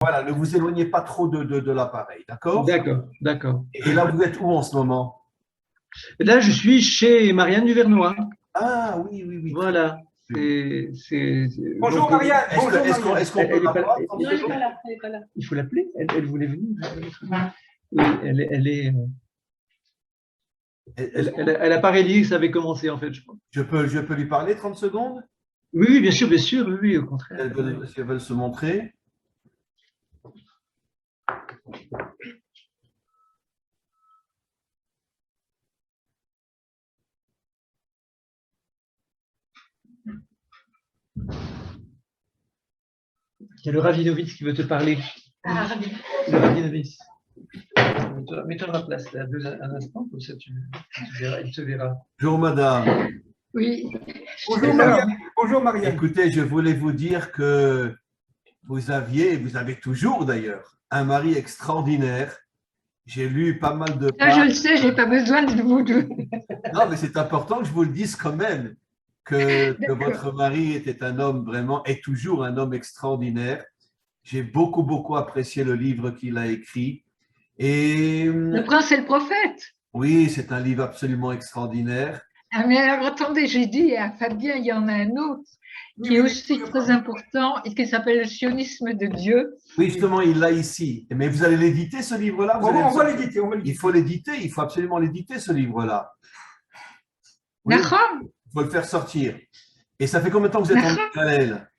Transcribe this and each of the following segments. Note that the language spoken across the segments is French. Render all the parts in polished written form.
Voilà, ne vous éloignez pas trop de l'appareil, d'accord? D'accord, d'accord. Et là, vous êtes où en ce moment? Là, je suis chez Marianne Duvernois. Ah oui, oui, oui, très Voilà. bien. Bonjour Donc, Marianne, bonjour Marianne. Est-ce qu'on peut elle est la pas là. voir 30 secondes? Elle est pas là. Il faut l'appeler. Elle voulait venir. Oui, Est-ce qu'on- elle a pas réalisé que ça avait commencé, en fait, je crois. je peux lui parler 30 secondes? Oui, oui, bien sûr, oui, oui, au contraire. Si elles veulent se montrer. Il y a le Ravinovitz qui veut te parler. Ah, ravi. Le Ravinovitz. Mets-toi à ma place, là, un instant, comme ça verras, il te verra. Bonjour madame. Oui. Bonjour Marianne. Bonjour Marianne. Écoutez, je voulais vous dire que vous avez toujours d'ailleurs, un mari extraordinaire. J'ai lu pas mal de Ça, je pages. le sais, je n'ai pas besoin de vous deux. Non, mais c'est important que je vous le dise quand même, que votre mari était un homme vraiment, est toujours un homme extraordinaire. J'ai beaucoup, beaucoup apprécié le livre qu'il a écrit. Et Le prince et le prophète. oui, c'est un livre absolument extraordinaire. Ah, mais alors, attendez, j'ai dit à Fabien, il y en a un autre qui est aussi très important et qui s'appelle Le sionisme de Dieu. Oui, justement, il l'a ici. Mais vous allez l'éditer, ce livre-là? On va l'éditer. Il faut l'éditer, il faut absolument l'éditer, ce livre-là. Oui, Nacham, il faut le faire sortir. Et ça fait combien de temps que vous êtes en Israël?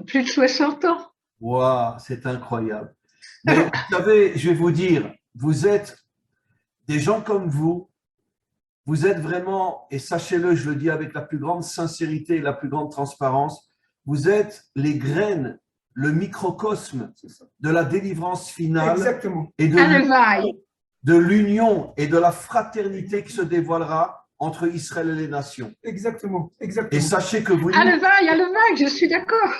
plus de 60 ans. Waouh, c'est incroyable. Mais vous savez, je vais vous dire, vous êtes des gens comme vous êtes vraiment, et sachez-le, je le dis avec la plus grande sincérité et la plus grande transparence, vous êtes les graines, le microcosme de la délivrance finale. Exactement. Et Alléluia. de l'union et de la fraternité qui se dévoilera entre Israël et les nations. Exactement. Et sachez que Alléluia, je suis d'accord.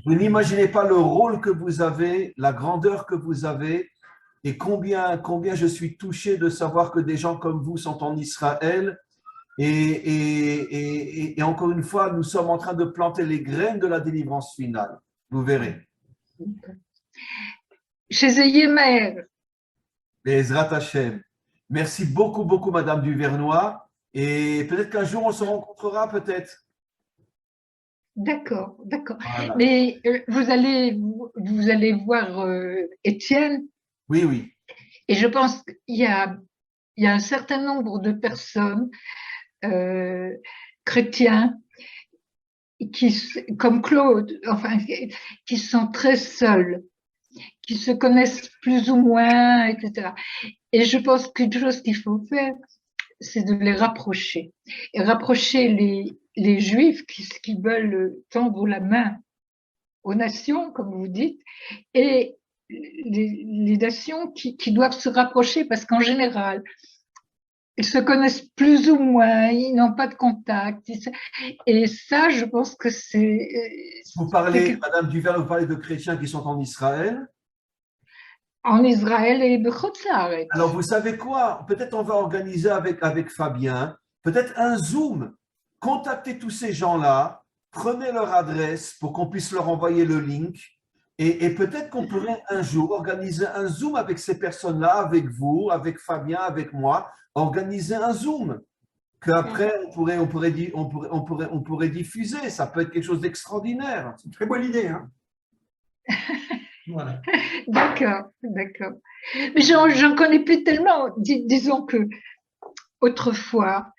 vous n'imaginez pas le rôle que vous avez, la grandeur que vous avez, et combien je suis touché de savoir que des gens comme vous sont en Israël. Et encore une fois, nous sommes en train de planter les graines de la délivrance finale. Vous verrez. Chez Yemer. Ezrat Hashem. Merci beaucoup, beaucoup, Madame Duvernois. Et peut-être qu'un jour, on se rencontrera, peut-être. D'accord, d'accord. Voilà. Mais vous allez voir Étienne. Oui, oui. Et je pense qu'il y a un certain nombre de personnes chrétiens comme Claude, enfin, qui sont très seuls, qui se connaissent plus ou moins, etc. Et je pense qu'une chose qu'il faut faire, c'est de les rapprocher. Et rapprocher les Juifs qui veulent tendre la main aux nations, comme vous dites, et les nations qui doivent se rapprocher, parce qu'en général, ils se connaissent plus ou moins, ils n'ont pas de contact. Et ça, je pense que c'est… Vous parlez, Madame Duvernois, vous parlez de chrétiens qui sont en Israël. En Israël et Bechotzaret. Alors, vous savez quoi? Peut-être on va organiser avec Fabien, peut-être un Zoom. Contactez tous ces gens-là, prenez leur adresse pour qu'on puisse leur envoyer le link. Et peut-être qu'on pourrait un jour organiser un Zoom avec ces personnes-là, avec vous, avec Fabien, avec moi, organiser un Zoom qu'après on pourrait diffuser. Ça peut être quelque chose d'extraordinaire. C'est une très bonne idée. Hein. Voilà. D'accord. Mais j'en connais plus tellement. Disons que autrefois,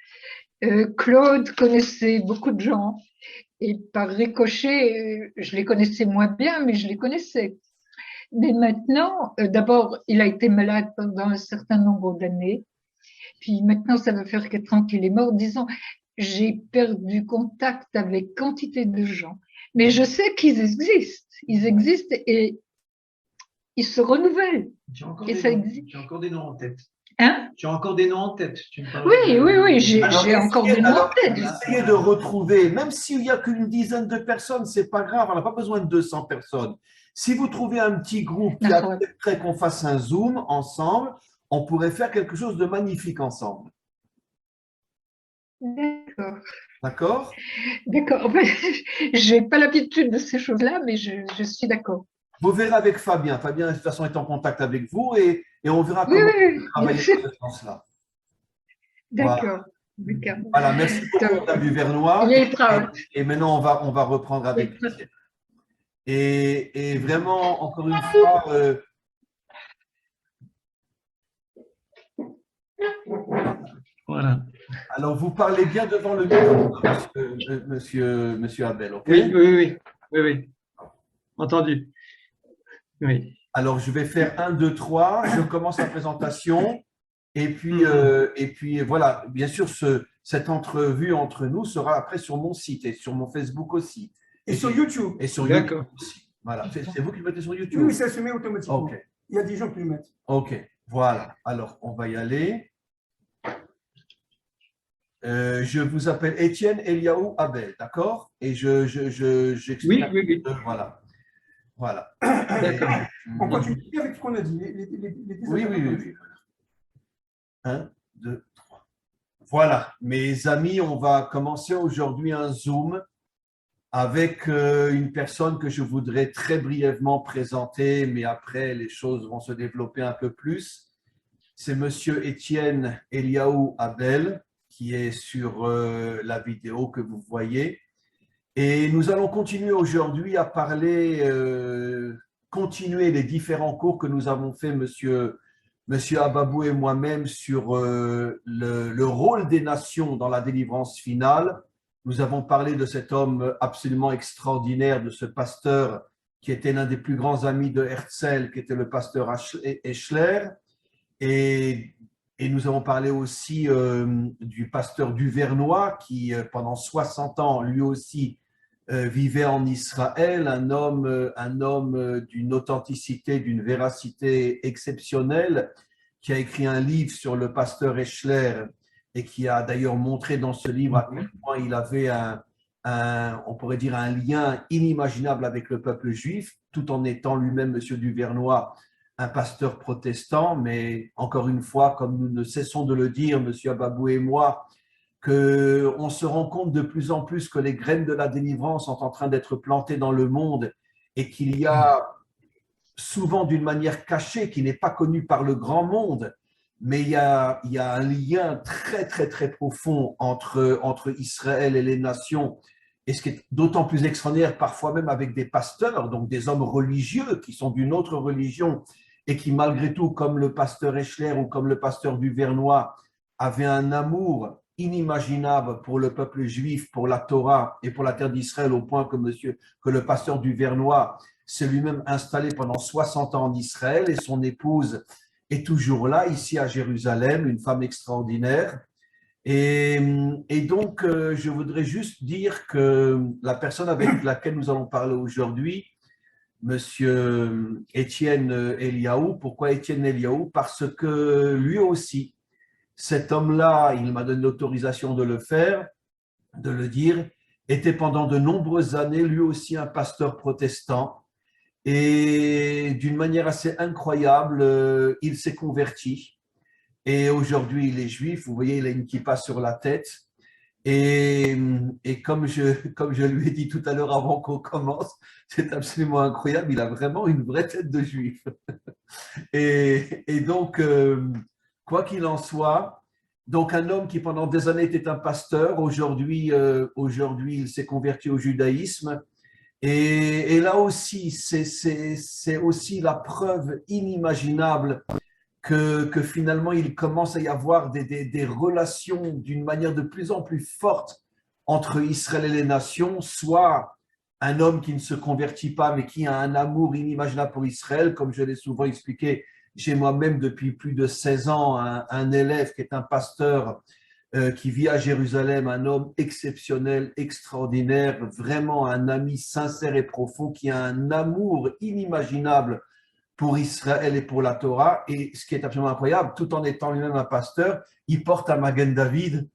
Claude connaissait beaucoup de gens et par ricochet, je les connaissais moins bien, mais je les connaissais. Mais maintenant, d'abord, il a été malade pendant un certain nombre d'années. Puis maintenant, ça va faire 4 ans qu'il est mort. Disons, j'ai perdu contact avec quantité de gens. Mais je sais qu'ils existent. Ils existent et ils se renouvellent. Tu as encore des noms en tête. Hein? Tu as encore des noms en tête. Oui, j'ai encore des noms en tête. Essayez de retrouver, même s'il n'y a qu'une dizaine de personnes, ce n'est pas grave, on n'a pas besoin de 200 personnes. Si vous trouvez un petit groupe qui accepterait qu'on fasse un Zoom ensemble, on pourrait faire quelque chose de magnifique ensemble. D'accord. D'accord? D'accord. En fait, je n'ai pas l'habitude de ces choses-là, mais je suis d'accord. Vous verrez avec Fabien. Fabien, de toute façon, est en contact avec vous et on verra Oui, comment oui, on peut oui, bien travailler sûr. dans ce sens-là. Voilà. D'accord. D'accord. Voilà, merci beaucoup, Donc, Madame Duvernois. Letra, Et maintenant, on va reprendre avec Letra. Étienne. Et vraiment, encore une fois, Voilà. alors vous parlez bien devant le micro, monsieur Abel, ok? Oui, oui, oui, oui, oui. Entendu. Oui. Alors, je vais faire 1, 2, 3. Je commence la présentation. Et puis voilà, bien sûr, cette entrevue entre nous sera après sur mon site et sur mon Facebook aussi. Et sur YouTube. Et sur YouTube D'accord. aussi. Voilà. C'est vous qui le mettez sur Oui, YouTube? oui, ça se met automatiquement. Ok. Il y a des gens qui le mettent. Ok. Voilà. Alors, on va y aller. Je vous appelle Étienne Eliaou Abel, d'accord? Et j'explique. Oui, oui, oui. Voilà. Voilà. D'accord. On continue avec ce qu'on a dit. Oui, oui, oui, oui. 1, 2, 3. Voilà, mes amis, on va commencer aujourd'hui un Zoom avec une personne que je voudrais très brièvement présenter, mais après, les choses vont se développer un peu plus. C'est Monsieur Étienne Eliaou Abel, qui est sur la vidéo que vous voyez. Et nous allons continuer aujourd'hui à parler, continuer les différents cours que nous avons fait, Monsieur Ababou et moi-même, sur le rôle des nations dans la délivrance finale. Nous avons parlé de cet homme absolument extraordinaire, de ce pasteur qui était l'un des plus grands amis de Herzl, qui était le pasteur Eschler. Et nous avons parlé aussi du pasteur Duvernois, qui pendant 60 ans, lui aussi, vivait en Israël, un homme d'une authenticité, d'une véracité exceptionnelle, qui a écrit un livre sur le pasteur Eschler et qui a d'ailleurs montré dans ce livre à quel point il avait on pourrait dire un lien inimaginable avec le peuple juif, tout en étant lui-même, Monsieur Duvernois, un pasteur protestant. Mais encore une fois, comme nous ne cessons de le dire, Monsieur Ababou et moi, qu'on se rend compte de plus en plus que les graines de la délivrance sont en train d'être plantées dans le monde et qu'il y a souvent d'une manière cachée, qui n'est pas connue par le grand monde, mais il y a un lien très, très, très profond entre Israël et les nations. Et ce qui est d'autant plus extraordinaire, parfois même avec des pasteurs, donc des hommes religieux qui sont d'une autre religion et qui, malgré tout, comme le pasteur Eschler ou comme le pasteur Duvernois, avaient un amour inimaginable pour le peuple juif, pour la Torah et pour la terre d'Israël, au point que le pasteur Duvernois s'est lui-même installé pendant 60 ans en Israël et son épouse est toujours là, ici à Jérusalem, une femme extraordinaire. Et donc, je voudrais juste dire que la personne avec laquelle nous allons parler aujourd'hui, Monsieur Étienne Eliaou, pourquoi Étienne Eliaou? Parce que lui aussi, cet homme-là, il m'a donné l'autorisation de le faire, de le dire, était pendant de nombreuses années lui aussi un pasteur protestant. Et d'une manière assez incroyable, il s'est converti. Et aujourd'hui, il est juif. Vous voyez, il a une kippa sur la tête. Et comme je lui ai dit tout à l'heure avant qu'on commence, c'est absolument incroyable. Il a vraiment une vraie tête de juif. Et donc, quoi qu'il en soit, donc un homme qui pendant des années était un pasteur, aujourd'hui, il s'est converti au judaïsme. Et là aussi, c'est aussi la preuve inimaginable que finalement, il commence à y avoir des relations d'une manière de plus en plus forte entre Israël et les nations, soit un homme qui ne se convertit pas, mais qui a un amour inimaginable pour Israël, comme je l'ai souvent expliqué. J'ai moi-même depuis plus de 16 ans un élève qui est un pasteur qui vit à Jérusalem, un homme exceptionnel, extraordinaire, vraiment un ami sincère et profond, qui a un amour inimaginable pour Israël et pour la Torah. Et ce qui est absolument incroyable, tout en étant lui-même un pasteur, il porte un Magen David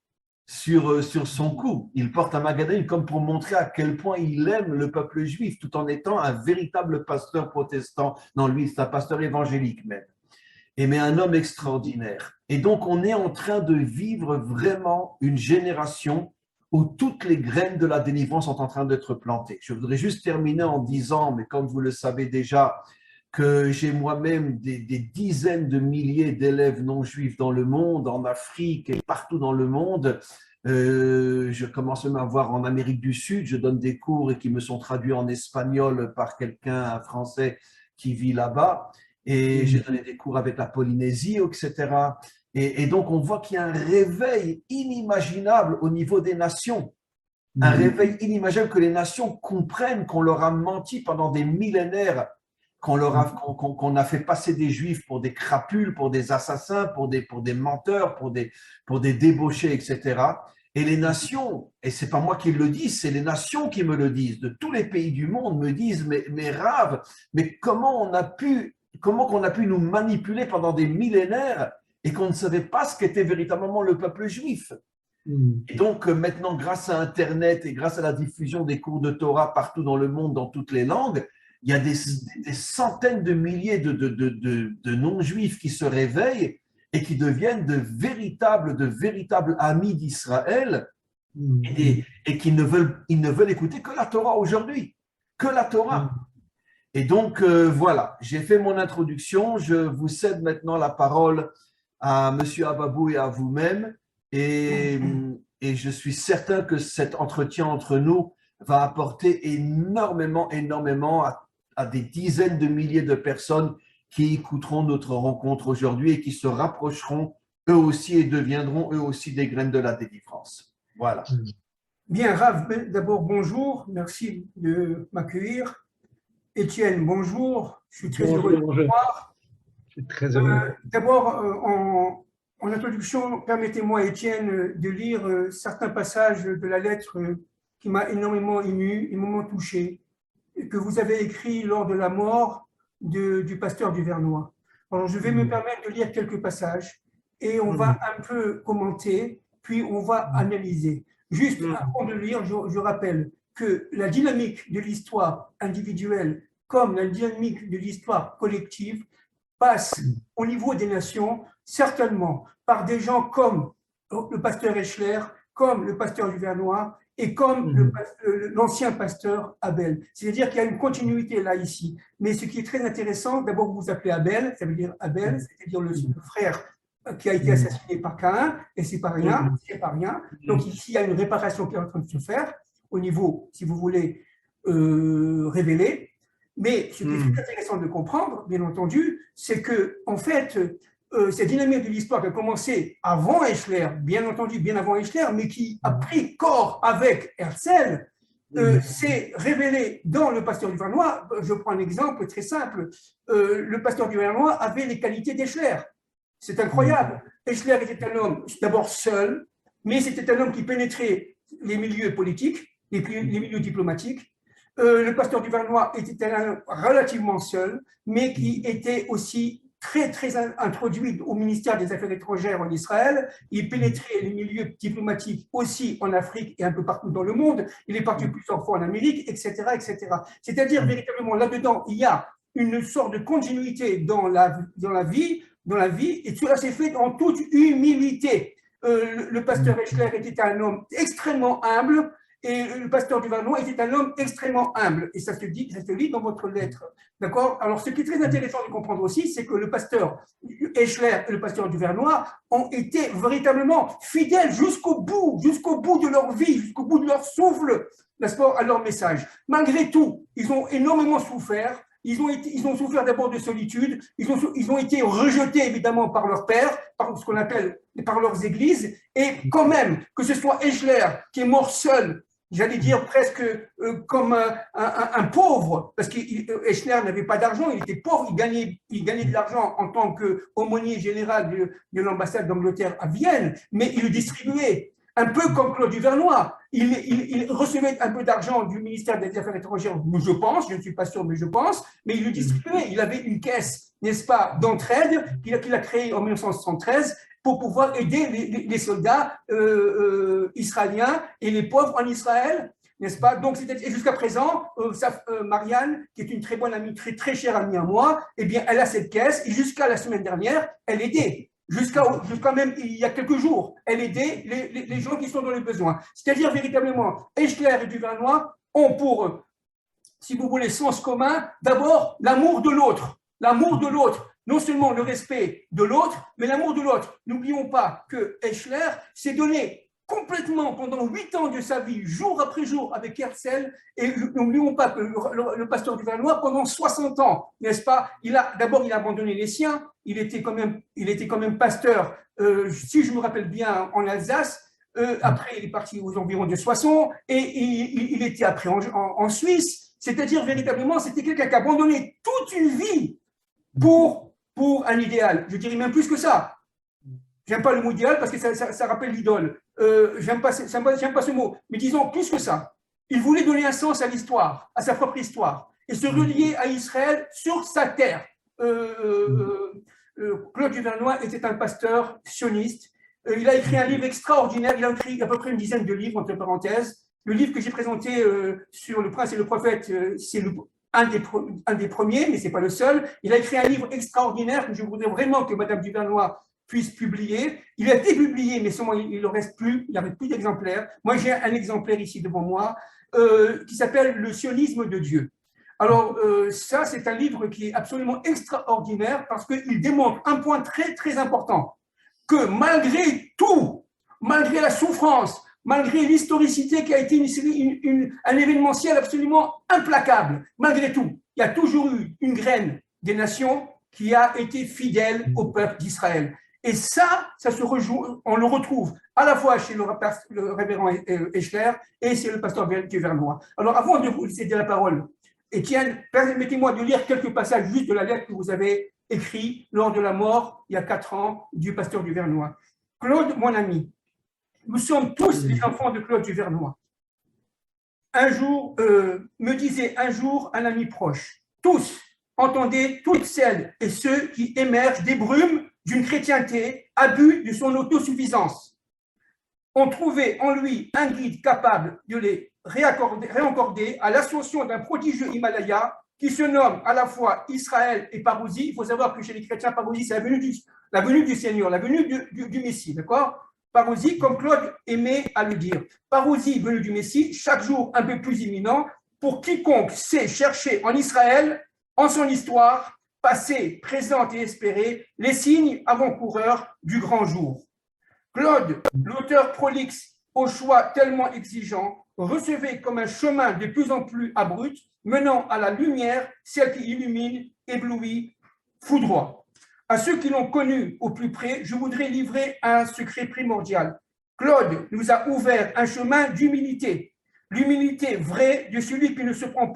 sur son cou. Il porte un Magen David comme pour montrer à quel point il aime le peuple juif, tout en étant un véritable pasteur protestant. Non, lui, c'est un pasteur évangélique même. Mais un homme extraordinaire. Et donc, on est en train de vivre vraiment une génération où toutes les graines de la délivrance sont en train d'être plantées. Je voudrais juste terminer en disant, mais comme vous le savez déjà, que j'ai moi-même des dizaines de milliers d'élèves non juifs dans le monde, en Afrique et partout dans le monde. Je commence même à voir en Amérique du Sud, je donne des cours et qui me sont traduits en espagnol par quelqu'un, un Français qui vit là-bas. Et j'ai donné des cours avec la Polynésie, etc. Et donc, on voit qu'il y a un réveil inimaginable au niveau des nations. Un réveil inimaginable que les nations comprennent qu'on leur a menti pendant des millénaires, qu'on a fait passer des Juifs pour des crapules, pour des assassins, pour des menteurs, pour des débauchés, etc. Et les nations, et ce n'est pas moi qui le dis, c'est les nations qui me le disent, de tous les pays du monde me disent, mais Rav, mais comment qu'on a pu nous manipuler pendant des millénaires et qu'on ne savait pas ce qu'était véritablement le peuple juif. Et donc maintenant, grâce à Internet et grâce à la diffusion des cours de Torah partout dans le monde, dans toutes les langues, il y a des centaines de milliers de non-juifs qui se réveillent et qui deviennent de véritables amis d'Israël et qui ne veulent écouter que la Torah aujourd'hui, que la Torah. Et donc, voilà, j'ai fait mon introduction. Je vous cède maintenant la parole à M. Ababou et à vous-même. Et je suis certain que cet entretien entre nous va apporter énormément à des dizaines de milliers de personnes qui écouteront notre rencontre aujourd'hui et qui se rapprocheront eux aussi et deviendront eux aussi des graines de la délivrance. Voilà. Bien, Rav, d'abord, bonjour. Merci de m'accueillir. Étienne, bonjour. Je suis très heureux de vous voir. Je suis très heureux. D'abord, en introduction, permettez-moi, Étienne, de lire certains passages de la lettre qui m'a énormément ému, énormément touché, que vous avez écrit lors de la mort du pasteur du Vernois. Alors, je vais me permettre de lire quelques passages et on va un peu commenter, puis on va analyser. Juste avant de lire, je rappelle que la dynamique de l'histoire individuelle comme la dynamique de l'histoire collective passe au niveau des nations, certainement par des gens comme le pasteur Eschler, comme le pasteur du Vernois et comme l'ancien pasteur Abel. C'est-à-dire qu'il y a une continuité là, ici. Mais ce qui est très intéressant, d'abord vous vous appelez Abel, ça veut dire Abel, c'est-à-dire le frère qui a été assassiné par Caïn, et c'est pas rien, c'est pas rien. Donc ici, il y a une réparation qui est en train de se faire au niveau, si vous voulez, révélé. Mais ce qui est très intéressant de comprendre, bien entendu, c'est que, en fait, cette dynamique de l'histoire qui a commencé avant Eschler, bien entendu, bien avant Eschler, mais qui a pris corps avec Herzl, s'est révélé dans le pasteur du Vernois. Je prends un exemple très simple. Le pasteur du Vernois avait les qualités d'Eschler. C'est incroyable. Eschler était un homme d'abord seul, mais c'était un homme qui pénétrait les milieux politiques, les milieux diplomatiques. Le pasteur du Vernois était un homme relativement seul, mais qui était aussi très introduit au ministère des Affaires étrangères en Israël. Il pénétrait les milieux diplomatiques aussi en Afrique et un peu partout dans le monde. Il est parti plusieurs fois en Amérique, etc., etc. C'est-à-dire, véritablement, là-dedans, il y a une sorte de continuité dans la vie, et cela s'est fait en toute humilité. Le pasteur Eschler était un homme extrêmement humble, et le pasteur du Vernois était un homme extrêmement humble. Et ça se lit dans votre lettre. D'accord? Alors, ce qui est très intéressant de comprendre aussi, c'est que le pasteur Eschler et le pasteur du Vernois ont été véritablement fidèles jusqu'au bout de leur vie, jusqu'au bout de leur souffle, n'est-ce pas, à leur message. Malgré tout, ils ont énormément souffert. Ils ont souffert d'abord de solitude, ils ont été rejetés évidemment par leur père, par ce qu'on appelle, par leurs églises, et quand même, que ce soit Eschler qui est mort seul, j'allais dire presque comme un pauvre, parce qu'Eschler n'avait pas d'argent, il était pauvre, il gagnait de l'argent en tant qu'aumônier général de l'ambassade d'Angleterre à Vienne, mais il le distribuait. Un peu comme Claude Duvernois, il recevait un peu d'argent du ministère des Affaires étrangères, je pense, je ne suis pas sûr, mais je pense, mais il le distribuait. Il avait une caisse, n'est-ce pas, d'entraide qu'il a créée en 1973 pour pouvoir aider les soldats israéliens et les pauvres en Israël, n'est-ce pas? Donc, et jusqu'à présent, Marianne, qui est une très bonne amie, très chère amie à moi, eh bien, elle a cette caisse et jusqu'à la semaine dernière, elle aidait. jusqu'à même il y a quelques jours. Elle aidait les gens qui sont dans le besoin. C'est-à-dire véritablement, Eschler et Duvernois ont pour, si vous voulez, sens commun, d'abord l'amour de l'autre. L'amour de l'autre, non seulement le respect de l'autre, mais l'amour de l'autre. N'oublions pas que Eschler s'est donné complètement pendant 8 ans de sa vie, jour après jour, avec Herzl, et n'oublions pas que le pasteur Duvernois, pendant 60 ans, n'est-ce pas, d'abord il a abandonné les siens, il était quand même pasteur, si je me rappelle bien, en Alsace, après il est parti aux environs de Soissons, et il était après en Suisse, c'est-à-dire véritablement, c'était quelqu'un qui a abandonné toute une vie pour un idéal, je dirais même plus que ça. J'aime pas le mot idéal parce que ça rappelle l'idole. J'aime pas ce mot. Mais disons plus que ça. Il voulait donner un sens à l'histoire, à sa propre histoire, et se relier à Israël sur sa terre. Claude Duvernois était un pasteur sioniste. Il a écrit un livre extraordinaire. Il a écrit à peu près une dizaine de livres, entre parenthèses. Le livre que j'ai présenté sur le prince et le prophète, c'est un des premiers, mais ce n'est pas le seul. Il a écrit un livre extraordinaire que je voudrais vraiment que Madame Duvernois puisse publier. Il a été publié, mais seulement il ne reste plus, il n'y avait plus d'exemplaires. Moi, j'ai un exemplaire ici devant moi qui s'appelle Le sionisme de Dieu. Alors, ça, c'est un livre qui est absolument extraordinaire parce qu'il démontre un point très, très important, que malgré tout, malgré la souffrance, malgré l'historicité qui a été un événementiel absolument implacable, malgré tout, il y a toujours eu une graine des nations qui a été fidèle au peuple d'Israël. Et ça se rejoue, on le retrouve à la fois chez le révérend Eschler et chez le pasteur Duvernois. Alors, avant de vous céder la parole, Étienne, permettez-moi de lire quelques passages juste de la lettre que vous avez écrite lors de la mort, il y a 4 ans, du pasteur Duvernois. Claude, mon ami, nous sommes tous les enfants de Claude Duvernois. Un jour, me disait un jour un ami proche, tous, entendez toutes celles et ceux qui émergent des brumes d'une chrétienté à but de son autosuffisance. On trouvait en lui un guide capable de les réaccorder à l'ascension d'un prodigieux Himalaya qui se nomme à la fois Israël et Parousie. Il faut savoir que chez les chrétiens, Parousie, c'est la venue du Seigneur, la venue du Messie, d'accord? Parousie, comme Claude aimait à le dire. Parousie, venue du Messie, chaque jour un peu plus imminent, pour quiconque sait chercher en Israël, en son histoire, passé, présente et espérée, les signes avant-coureurs du grand jour. Claude, l'auteur prolixe au choix tellement exigeant, recevait comme un chemin de plus en plus abrupt, menant à la lumière, celle qui illumine, éblouit, foudroie. À ceux qui l'ont connu au plus près, je voudrais livrer un secret primordial. Claude nous a ouvert un chemin d'humilité, l'humilité vraie de celui qui ne se prend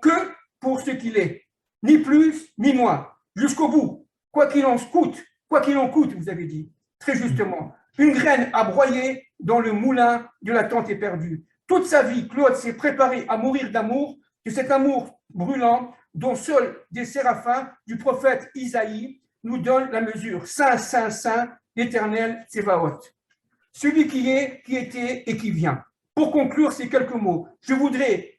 que pour ce qu'il est, ni plus ni moins, jusqu'au bout, quoi qu'il en coûte, vous avez dit, très justement. Une graine à broyer dans le moulin de l'attente éperdue. Toute sa vie, Claude s'est préparé à mourir d'amour, de cet amour brûlant dont seuls des séraphins du prophète Isaïe nous donnent la mesure. Saint, Saint, Saint, l'Éternel Tsébaoth. Celui qui est, qui était et qui vient. Pour conclure ces quelques mots, je voudrais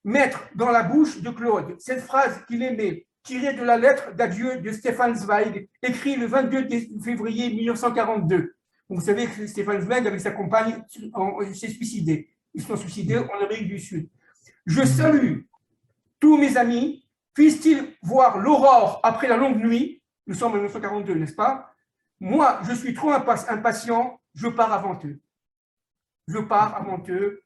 mettre dans la bouche de Claude cette phrase qu'il aimait, tirée de la lettre d'adieu de Stefan Zweig, écrite le 22 février 1942. Vous savez que Stefan Zweig, avec sa compagne, s'est suicidé. Ils se sont suicidés en Amérique du Sud. Je salue tous mes amis, puissent-ils voir l'aurore après la longue nuit. Nous sommes en 1942, n'est-ce pas? Moi, je suis trop impatient, je pars avant eux. Je pars avant eux.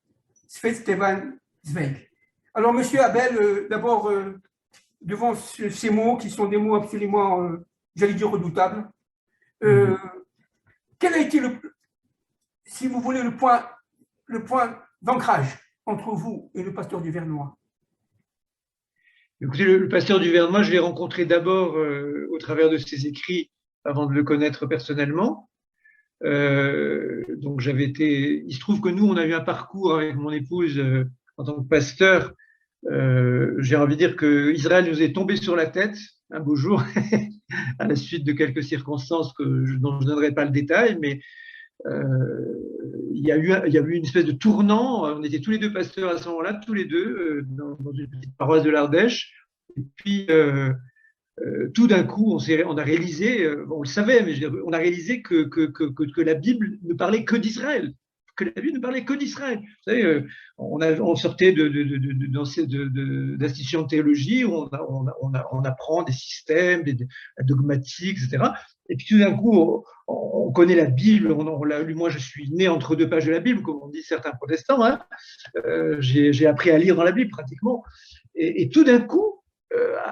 Stefan Zweig. Alors, monsieur Abel, d'abord, devant ces mots qui sont des mots absolument, j'allais dire, redoutables, quel a été, si vous voulez, le point d'ancrage entre vous et le pasteur Duvernois? Écoutez, le pasteur Duvernois, je l'ai rencontré d'abord au travers de ses écrits avant de le connaître personnellement. Donc il se trouve que nous, on a eu un parcours avec mon épouse en tant que pasteur. J'ai envie de dire que Israël nous est tombé sur la tête un beau jour à la suite de quelques circonstances dont je ne donnerai pas le détail, mais il y a eu une espèce de tournant. On était tous les deux pasteurs à ce moment-là, tous les deux, dans une petite paroisse de l'Ardèche. Et puis, tout d'un coup, on a réalisé, on le savait, mais on a réalisé que la Bible ne parlait que d'Israël. Que la Bible ne parlait que d'Israël. Vous savez, on sortait d'institutions de théologie où on apprend des systèmes, la dogmatique, etc. Et puis tout d'un coup, on connaît la Bible, on l'a lu. Moi, je suis né entre deux pages de la Bible, comme on dit certains protestants. Hein. J'ai appris à lire dans la Bible pratiquement. Et tout d'un coup,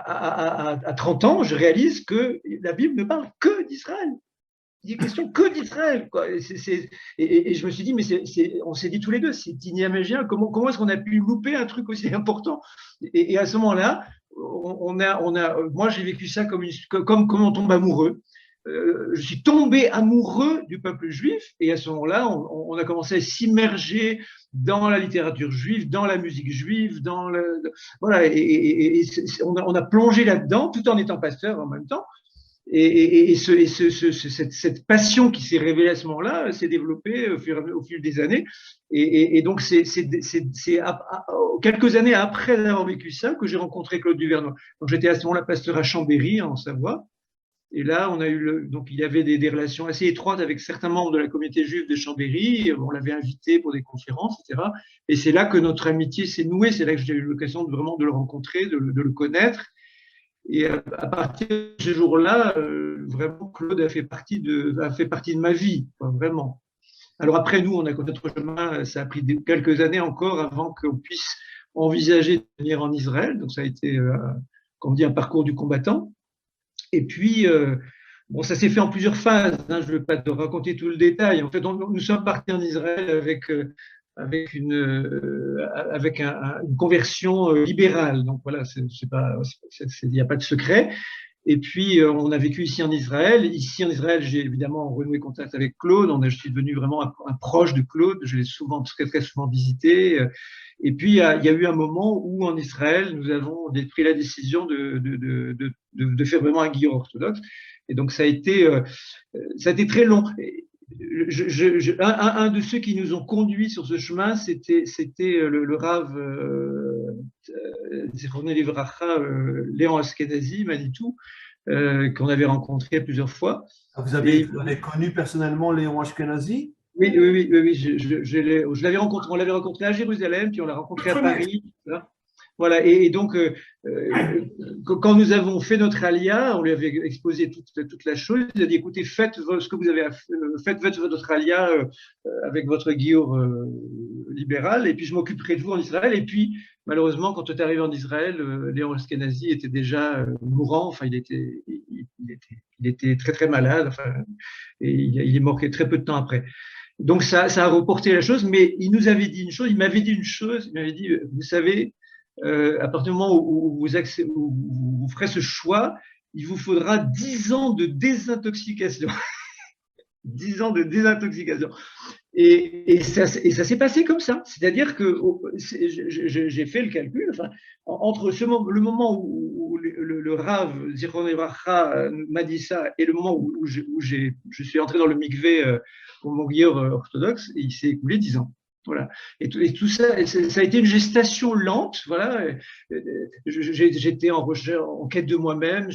à 30 ans, je réalise que la Bible ne parle que d'Israël. Il est question que d'Israël. Et je me suis dit, mais on s'est dit tous les deux, c'est inimaginable. Comment est-ce qu'on a pu louper un truc aussi important? Et à ce moment-là, moi, j'ai vécu ça comme on tombe amoureux. Je suis tombé amoureux du peuple juif, et à ce moment-là, on a commencé à s'immerger dans la littérature juive, dans la musique juive, voilà, et on a plongé là-dedans, tout en étant pasteur en même temps. Et cette passion qui s'est révélée à ce moment-là s'est développée au fil des années. Et donc, c'est quelques années après avoir vécu ça que j'ai rencontré Claude Duvernois. Donc, j'étais à ce moment-là pasteur à Chambéry, en Savoie. Et là, donc il y avait des relations assez étroites avec certains membres de la communauté juive de Chambéry. On l'avait invité pour des conférences, etc. Et c'est là que notre amitié s'est nouée. C'est là que j'ai eu l'occasion vraiment de le rencontrer, de le connaître. Et à partir de ce jour-là, vraiment, Claude a fait partie de ma vie, vraiment. Alors après, nous, on a connu notre chemin. Ça a pris quelques années encore avant qu'on puisse envisager de venir en Israël. Donc ça a été, comme on dit, un parcours du combattant. Et puis, bon, ça s'est fait en plusieurs phases. Hein, je ne vais pas te raconter tout le détail. En fait, nous sommes partis en Israël avec une conversion libérale. Donc voilà, il n'y a pas de secret. Et puis, on a vécu ici en Israël. Ici en Israël, j'ai évidemment renoué contact avec Claude. Je suis devenu vraiment un proche de Claude. Je l'ai très, très souvent visité. Et puis, il y a eu un moment où en Israël, nous avons pris la décision de faire vraiment un guillaume orthodoxe. Et donc, ça a été très long. Un de ceux qui nous ont conduits sur ce chemin, c'était le Rav Léon Ashkenazi, Manitou, qu'on avait rencontré plusieurs fois. Vous avez connu personnellement Léon Ashkenazi? Oui, je l'avais rencontré. On l'avait rencontré à Jérusalem, puis on l'a rencontré à Paris. Voilà, et donc, quand nous avons fait notre alia, on lui avait exposé toute la chose. Il a dit, écoutez, faites ce que vous avez faites votre alia avec votre guillaume libéral, et puis je m'occuperai de vous en Israël. Et puis, malheureusement, quand on est arrivé en Israël, Léon Ashkenazi était déjà mourant. Enfin, il était très, très malade. Enfin, et il est mort très peu de temps après. Donc, ça a reporté la chose, mais il nous avait dit une chose, il m'avait dit, vous savez, à partir du moment où vous ferez ce choix, il vous faudra 10 ans de désintoxication. 10 ans de désintoxication. Et ça s'est passé comme ça. C'est-à-dire que j'ai fait le calcul, enfin, entre le moment où le Rav Zichron Livracha m'a dit ça et le moment où je suis entré dans le mikvé pour mon guillaume orthodoxe, il s'est écoulé 10 ans. Voilà. Et tout ça, ça a été une gestation lente. Voilà. J'étais en quête de moi-même.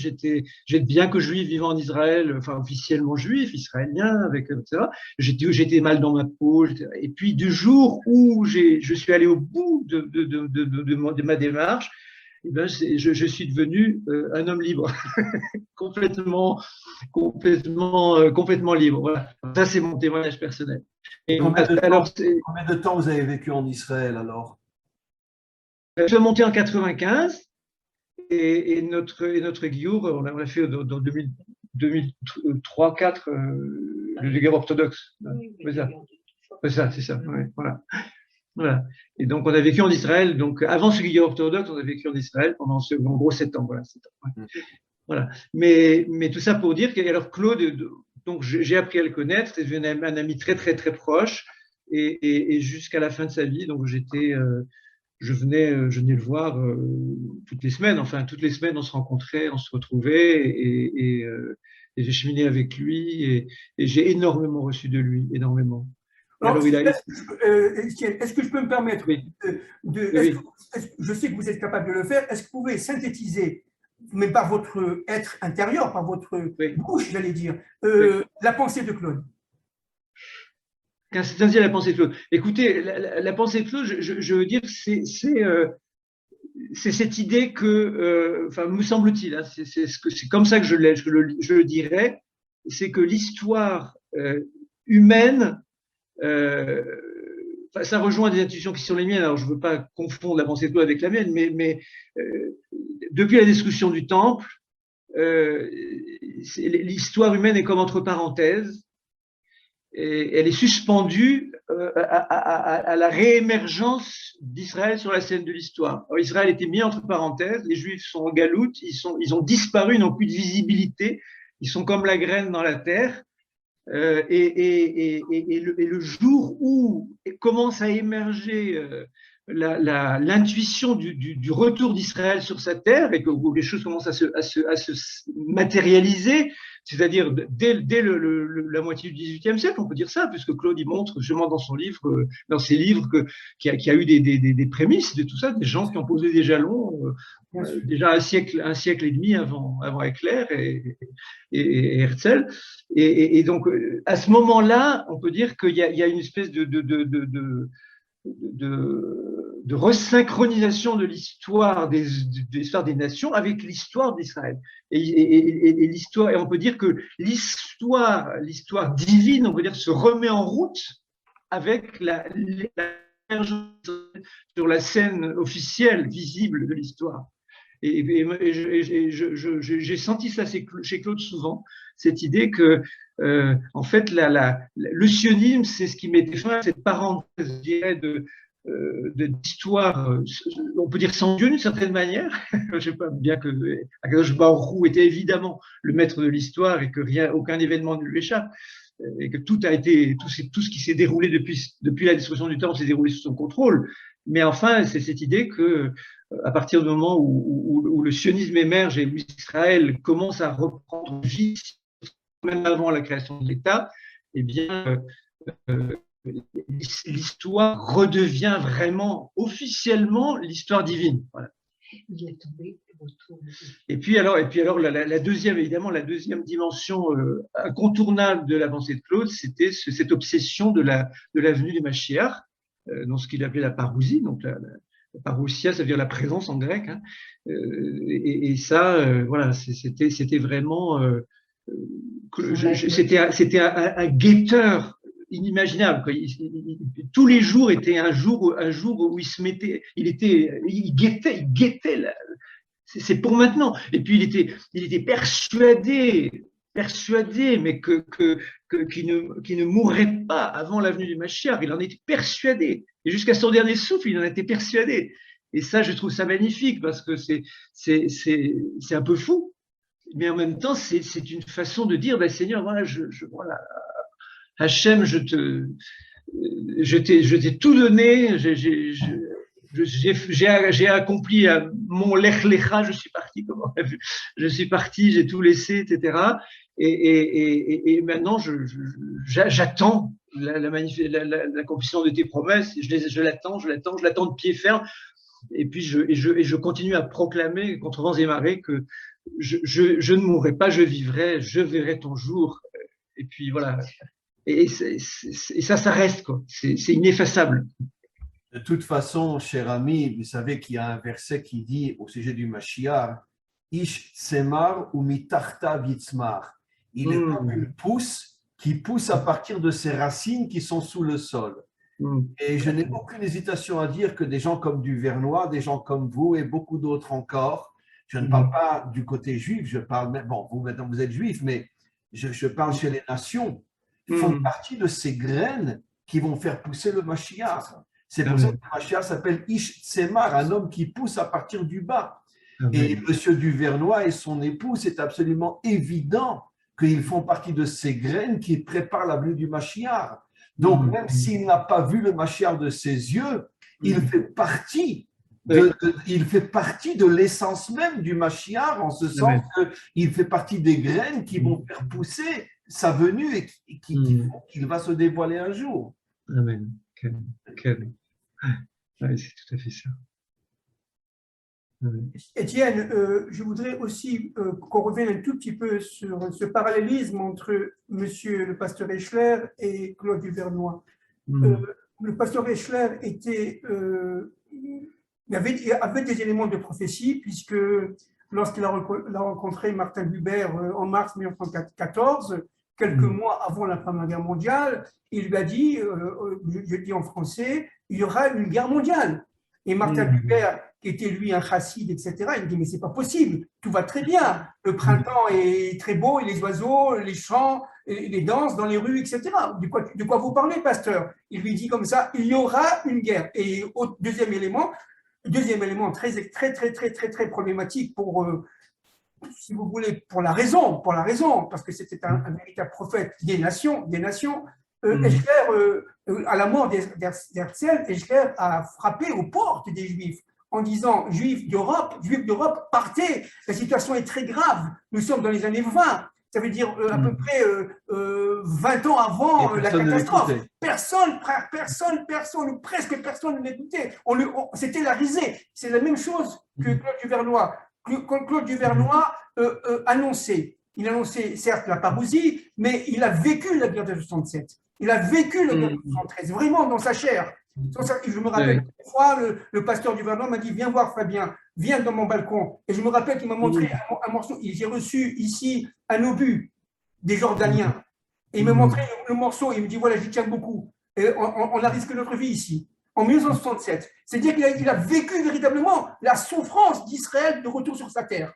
Bien que juif vivant en Israël, enfin officiellement juif, israélien, etc. J'étais mal dans ma peau. Et puis du jour où je suis allé au bout de ma démarche, eh ben, je suis devenu un homme libre, complètement libre. Voilà. Ça, c'est mon témoignage personnel. Et combien de temps vous avez vécu en Israël alors? Je suis monté en 95 et notre guillaume, on l'a fait dans 2003-2004, le guillaume orthodoxe. C'est ça. Ouais, voilà. Voilà. Et donc, on a vécu en Israël. Donc, avant ce guillaume orthodoxe, on a vécu en Israël pendant en gros 7 ans. Voilà. 7 ans, ouais. Voilà. Mais tout ça pour dire que alors Claude, donc j'ai appris à le connaître, c'est devenu un ami très très très proche et jusqu'à la fin de sa vie. Donc je venais le voir toutes les semaines. Enfin, toutes les semaines, on se rencontrait, on se retrouvait et j'ai cheminé avec lui et j'ai énormément reçu de lui, énormément. Alors, est-ce que je peux me permettre oui. je sais que vous êtes capable de le faire, est-ce que vous pouvez synthétiser mais par votre être intérieur, par votre bouche, j'allais dire, la pensée de Claude. Qu'est-ce que c'est la pensée de Claude? Écoutez, la pensée de Claude, je veux dire, c'est cette idée que, enfin, me semble-t-il, hein, c'est comme ça que je le dirais, c'est que l'histoire humaine, ça rejoint des intuitions qui sont les miennes, alors je ne veux pas confondre la pensée de Claude avec la mienne, mais depuis la destruction du temple, l'histoire humaine est comme entre parenthèses, et elle est suspendue à la réémergence d'Israël sur la scène de l'histoire. Israël était mis entre parenthèses, les Juifs sont en galoute, ils ont disparu, ils n'ont plus de visibilité, ils sont comme la graine dans la terre, et le jour où commence à émerger l'intuition du retour d'Israël sur sa terre, et où les choses commencent à se matérialiser, c'est-à-dire dès la moitié du XVIIIe siècle, on peut dire ça, puisque Claude y montre justement dans ses livres qu'il y a eu des prémices de tout ça, des gens qui ont posé des jalons déjà un siècle et demi avant Éclair et Herzl. Et donc, à ce moment-là, on peut dire qu'il y a une espèce de resynchronisation de l'histoire des nations avec l'histoire d'Israël. Et l'histoire, et on peut dire que l'histoire divine, on peut dire, se remet en route avec sur la scène officielle, visible de l'histoire. Et j'ai senti ça chez Claude souvent, cette idée que, en fait, le sionisme, c'est ce qui mettait fin à cette parenthèse, je dirais, d'histoire, on peut dire sans Dieu d'une certaine manière. Je sais pas, bien que Akadosh Baruch Hu était évidemment le maître de l'histoire et que aucun événement ne lui échappe, et que tout ce qui s'est déroulé depuis la destruction du temple s'est déroulé sous son contrôle. Mais enfin, c'est cette idée que, à partir du moment où le sionisme émerge et où Israël commence à reprendre vie, même avant la création de l'État, eh bien, l'histoire redevient vraiment officiellement l'histoire divine. Voilà. Il est tombé autour. Et puis alors la deuxième dimension incontournable de la pensée de Claude, c'était cette obsession de la venue du Mashiach, dans ce qu'il appelait la parousie, donc la parousia, ça veut dire la présence en grec, hein, et ça, voilà, c'était vraiment, c'était un guetteur inimaginable, quoi. Tous les jours étaient un jour où il guettait. C'est pour maintenant. Et puis il était persuadé, mais qu'il ne mourrait pas avant la venue du Mashiach. Il en était persuadé. Et jusqu'à son dernier souffle, il en était persuadé. Et ça, je trouve ça magnifique parce que c'est un peu fou. Mais en même temps, c'est une façon de dire, ben, Seigneur, voilà, voilà, Hachem, je t'ai tout donné, j'ai accompli mon lech lecha, je suis parti, j'ai tout laissé, etc. Et maintenant, j'attends l'accomplissement de tes promesses, je l'attends de pied ferme. Et puis, je continue à proclamer contre vents et marées que je ne mourrai pas, je vivrai, je verrai ton jour. Et puis, voilà. Et ça reste, quoi. C'est ineffaçable. De toute façon, cher ami, vous savez qu'il y a un verset qui dit au sujet du Mashiach, Ish tsemar ou mitarta vitzmar. Il est comme une pousse qui pousse à partir de ses racines qui sont sous le sol. Et je n'ai aucune hésitation à dire que des gens comme Duvernois, des gens comme vous et beaucoup d'autres encore, je ne parle pas du côté juif, je parle même, bon, vous maintenant vous êtes juif, mais je parle chez les nations, font partie de ces graines qui vont faire pousser le Mashiach. C'est pour ça que le Mashiach s'appelle Ish Tsemar, un homme qui pousse à partir du bas. Et M. Duvernois et son époux, c'est absolument évident qu'ils font partie de ces graines qui préparent la venue du Mashiach. Donc, même s'il n'a pas vu le Mashiach de ses yeux, il fait partie de l'essence même du Mashiach, en ce sens qu'il fait partie des graines qui vont faire pousser sa venue et qu'il va se dévoiler un jour. Amen. Ouais, c'est tout à fait ça. Étienne, je voudrais aussi qu'on revienne un tout petit peu sur ce parallélisme entre Monsieur le pasteur Eschler et Claude Duvernois. Le pasteur Eschler avait des éléments de prophétie, puisque lorsqu'il a rencontré Martin Buber en mars 1914, quelques mois avant la Première Guerre mondiale, il lui a dit, je dis en français, il y aura une guerre mondiale. Et Martin Buber, qui était lui un chassid, etc., il dit, mais c'est pas possible, tout va très bien, le printemps est très beau, et les oiseaux, les chants, les danses dans les rues, etc. De quoi vous parlez, pasteur? Il lui dit comme ça, il y aura une guerre. Et deuxième élément très, très, très, très, très, très problématique pour, si vous voulez, pour la raison, parce que c'était un véritable prophète des nations. Eschler, à la mort d'Herzl, Eschler a frappé aux portes des Juifs en disant, Juifs d'Europe, partez, la situation est très grave, nous sommes dans les années 20, ça veut dire à peu près 20 ans avant la catastrophe. Personne, ou presque personne ne l'écoutait. C'était la risée. C'est la même chose que Claude Duvernois. Claude Duvernois annonçait. Il annonçait certes la parousie, mais il a vécu la guerre de 67. Il a vécu la guerre de 73, vraiment dans sa chair. Je me rappelle une fois, le pasteur Duvernois m'a dit, viens voir Fabien, viens dans mon balcon. Et je me rappelle qu'il m'a montré un morceau. J'ai reçu ici un obus des Jordaniens. Et il m'a montré le morceau. Il me dit, voilà, j'y tiens beaucoup. Et on a risqué notre vie ici, en 1967. C'est-à-dire qu'il a vécu véritablement la souffrance d'Israël de retour sur sa terre.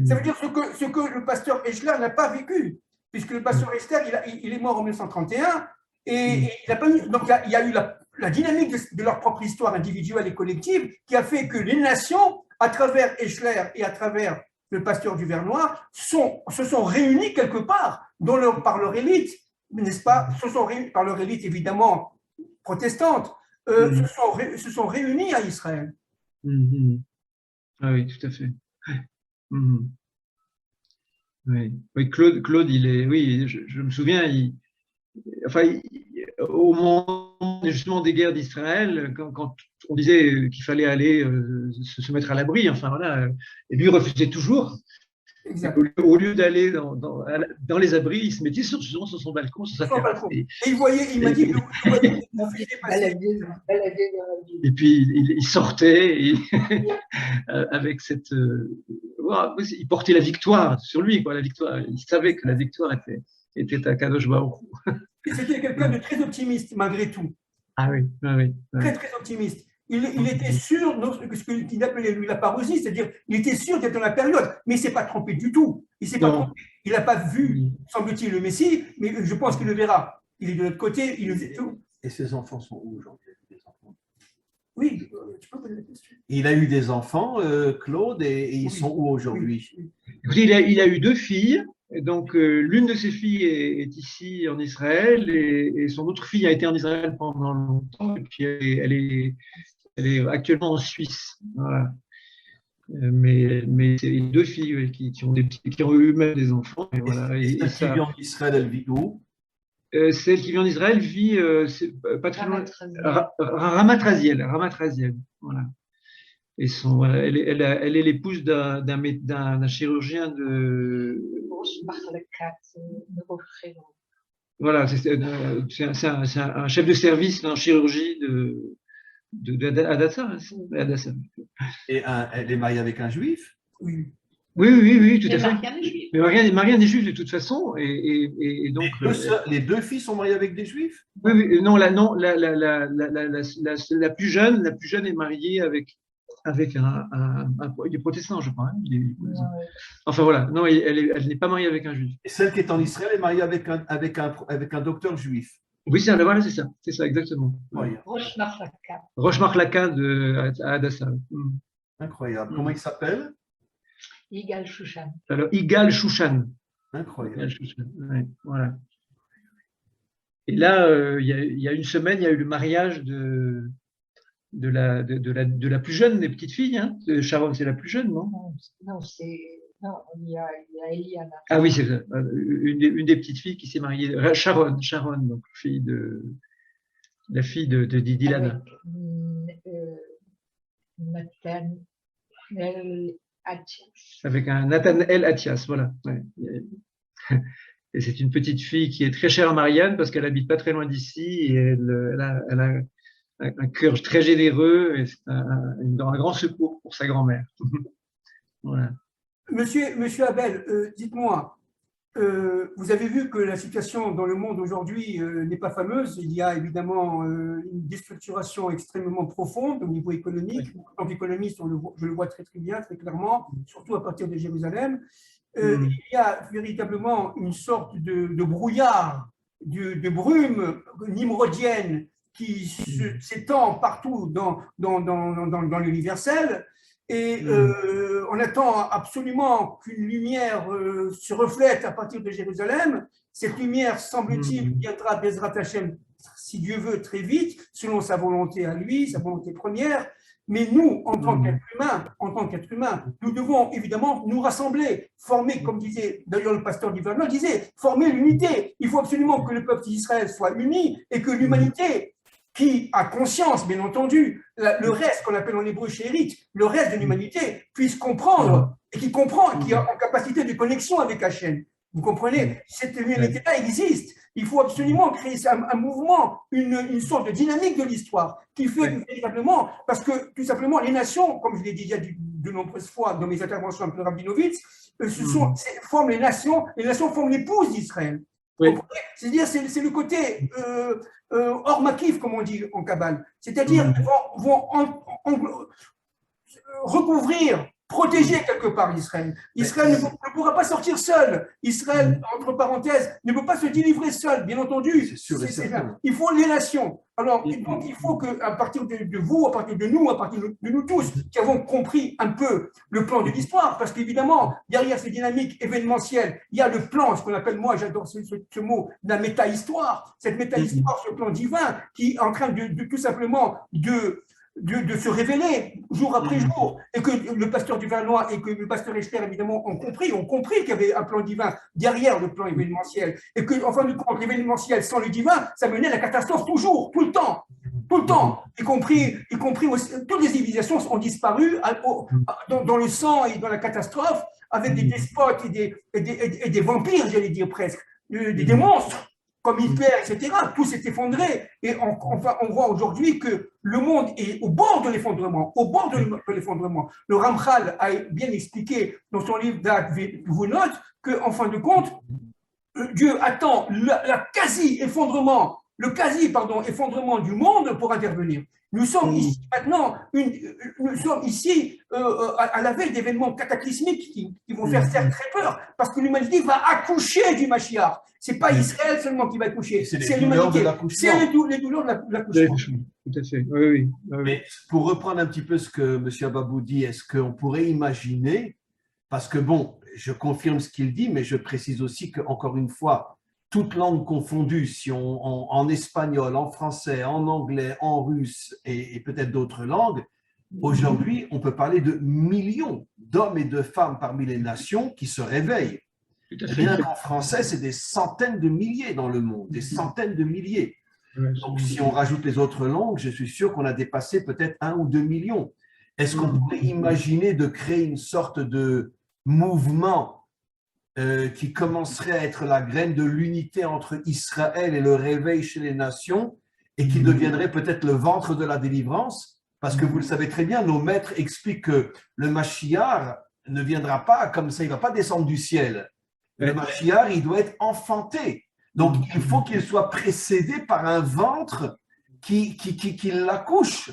Ça veut dire ce que le pasteur Eschler n'a pas vécu, puisque le pasteur Eschler, il est mort en 1931, et il n'a pas eu. Donc il y a eu la dynamique de leur propre histoire individuelle et collective qui a fait que les nations, à travers Eschler et à travers le pasteur Duvernois, se sont réunies quelque part par leur élite, n'est-ce pas? Se sont réunis par leur élite évidemment protestante, se sont réunis à Israël. Ah oui, tout à fait. Oui, Claude, il est, oui, je me souviens, au moment justement des guerres d'Israël, quand on disait qu'il fallait aller se mettre à l'abri, enfin voilà, et lui refusait toujours. Au lieu d'aller dans les abris, il se mettait sur son balcon, sur sa terrasse. Et il m'a dit, et puis il sortait avec cette, il portait la victoire sur lui, quoi, la victoire. Il savait que la victoire était à Kadosh Baruch Hu. C'était quelqu'un de très optimiste malgré tout. Ah oui, ah oui. Très, très optimiste. Il était sûr de ce qu'il appelait lui la parousie, c'est-à-dire il était sûr d'être dans la période, mais il ne s'est pas trompé du tout. Il s'est pas trompé. Il n'a pas vu, semble-t-il, le Messie, mais je pense qu'il le verra. Il est de l'autre côté, il le sait tout. Et ses enfants sont où aujourd'hui? Oui, tu peux poser la question. Il a eu des enfants, Claude, et ils sont où aujourd'hui? Écoutez, il a eu 2 filles. Et donc, l'une de ses filles est ici en Israël et son autre fille a été en Israël pendant longtemps. Et puis, elle est actuellement en Suisse. Voilà. Mais c'est 2 filles qui ont eu eux-mêmes des enfants. Et voilà. Et celle qui vit en Israël, elle vit où? Celle qui vit en Israël vit pas très loin. Ramat Raziel. Voilà. Et elle est l'épouse d'un chirurgien de. Voilà, c'est un chef de service en chirurgie d'Hadassah. Et elle est mariée avec un juif? Oui, tout à fait. Mais mariée des juifs de toute façon. Et donc, les 2 filles sont mariées avec des juifs? Oui, non, la plus jeune est mariée avec des protestants, je crois. Enfin voilà, non, elle n'est pas mariée avec un juif. Et celle qui est en Israël est mariée avec un docteur juif? Oui, voilà, c'est ça, exactement. Roche Marlaka à Hadassah. Incroyable. Comment il s'appelle? Yigal Shushan. Alors, Yigal Shushan. Incroyable. Ouais, voilà. Et là, il y a une semaine, il y a eu le mariage de la plus jeune des petites filles. Hein. Sharon, c'est la plus jeune, non? Non, il y a Eliana. Ah oui, c'est ça. Une des petites filles qui s'est mariée. Sharon, donc la fille de Didi Lana. Nathan. Nathanaël Attias. Avec un Nathanaël Attias, voilà. Ouais. Et c'est une petite fille qui est très chère à Marianne parce qu'elle habite pas très loin d'ici et elle a un cœur très généreux et c'est un grand secours pour sa grand-mère. Voilà. Monsieur Abel, dites-moi, vous avez vu que la situation dans le monde aujourd'hui n'est pas fameuse. Il y a évidemment une déstructuration extrêmement profonde au niveau économique. Oui. En tant qu'économiste, je le vois très très bien, très clairement, surtout à partir de Jérusalem. Il y a véritablement une sorte de brouillard, de brume nimrodienne qui s'étend partout dans l'universel. Et on attend absolument qu'une lumière se reflète à partir de Jérusalem. Cette lumière, semble-t-il, viendra Bezrat Hashem, si Dieu veut, très vite, selon sa volonté à lui, sa volonté première. Mais nous, en tant qu'êtres humains, nous devons évidemment nous rassembler, former, comme disait d'ailleurs le pasteur d'Ivernon, disait, former l'unité. Il faut absolument que le peuple d'Israël soit uni et que l'humanité, qui a conscience, bien entendu, le reste qu'on appelle en hébreu shérite, le reste de l'humanité, puisse comprendre et qui comprend, qui a en capacité de connexion avec Hachem. Vous comprenez? Cette humanité-là existe. Il faut absolument créer un mouvement, une sorte de dynamique de l'histoire qui fait véritablement, parce que tout simplement les nations, comme je l'ai dit il y a de nombreuses fois dans mes interventions avec le Rabinovitz, forment les nations forment l'épouse d'Israël. Oui. C'est-à-dire, c'est le côté hors makif, comme on dit en Kabbale. C'est-à-dire, vont recouvrir, protéger quelque part Israël. Israël ne pourra pas sortir seul. Israël, entre parenthèses, ne peut pas se délivrer seul, bien entendu. Il faut les nations. Alors, donc, il faut qu'à partir de vous, à partir de nous, à partir de nous tous, qui avons compris un peu le plan de l'histoire, parce qu'évidemment, derrière ces dynamiques événementielles, il y a le plan, ce qu'on appelle, moi, j'adore ce mot, la méta-histoire. Cette méta-histoire, ce plan divin, qui est en train de tout simplement de se révéler jour après jour, et que le pasteur Duvernois et que le pasteur Echter, évidemment, ont compris qu'il y avait un plan divin derrière le plan événementiel, et que, en fin de compte, l'événementiel sans le divin, ça menait à la catastrophe toujours, tout le temps, y compris aussi, toutes les civilisations ont disparu dans le sang et dans la catastrophe, avec des despotes et des vampires, j'allais dire presque, des monstres, comme Hitler, etc., tout s'est effondré. Et on voit aujourd'hui que le monde est au bord de l'effondrement, Le Ramchal a bien expliqué dans son livre d'Ak Vunot qu'en fin de compte, Dieu attend le quasi-effondrement du monde pour intervenir. Nous sommes ici maintenant, à la veille d'événements cataclysmiques qui vont faire certes très peur, parce que l'humanité va accoucher du Mashiach. Ce n'est pas Israël seulement qui va accoucher, c'est l'humanité. C'est les douleurs de l'accouchement. Tout à fait. Oui. Mais pour reprendre un petit peu ce que M. Ababou dit, est-ce qu'on pourrait imaginer, parce que bon, je confirme ce qu'il dit, mais je précise aussi qu'encore une fois, toutes langues confondues, si en espagnol, en français, en anglais, en russe et peut-être d'autres langues, aujourd'hui, on peut parler de millions d'hommes et de femmes parmi les nations qui se réveillent. Rien qu'en français, c'est des centaines de milliers dans le monde, des centaines de milliers. Donc, si on rajoute les autres langues, je suis sûr qu'on a dépassé peut-être 1 ou 2 millions. Est-ce qu'on pourrait imaginer de créer une sorte de mouvement qui commencerait à être la graine de l'unité entre Israël et le réveil chez les nations et qui deviendrait peut-être le ventre de la délivrance? Parce que vous le savez très bien, nos maîtres expliquent que le Mashiach ne viendra pas comme ça, il ne va pas descendre du ciel. Le Mashiach, il doit être enfanté. Donc, il faut qu'il soit précédé par un ventre qui l'accouche.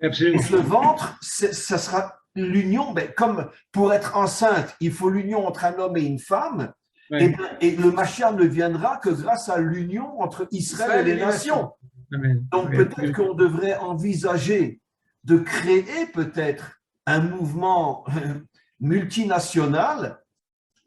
Absolument. Et ce ventre, ça sera l'union, comme pour être enceinte, il faut l'union entre un homme et une femme, et le Mashiach ne viendra que grâce à l'union entre Israël et les nations. Donc peut-être qu'on devrait envisager de créer peut-être un mouvement multinational,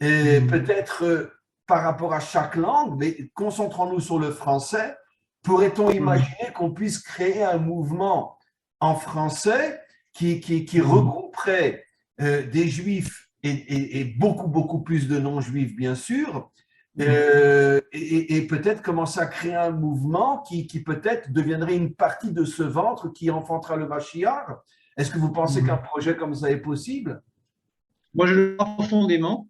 et peut-être par rapport à chaque langue, mais concentrons-nous sur le français. Pourrait-on imaginer qu'on puisse créer un mouvement en français qui regrouperait des juifs et beaucoup plus de non-juifs, bien sûr, et peut-être commencer à créer un mouvement qui peut-être deviendrait une partie de ce ventre qui enfantera le Mashiach? Est-ce que vous pensez qu'un projet comme ça est possible? Moi, je le crois profondément.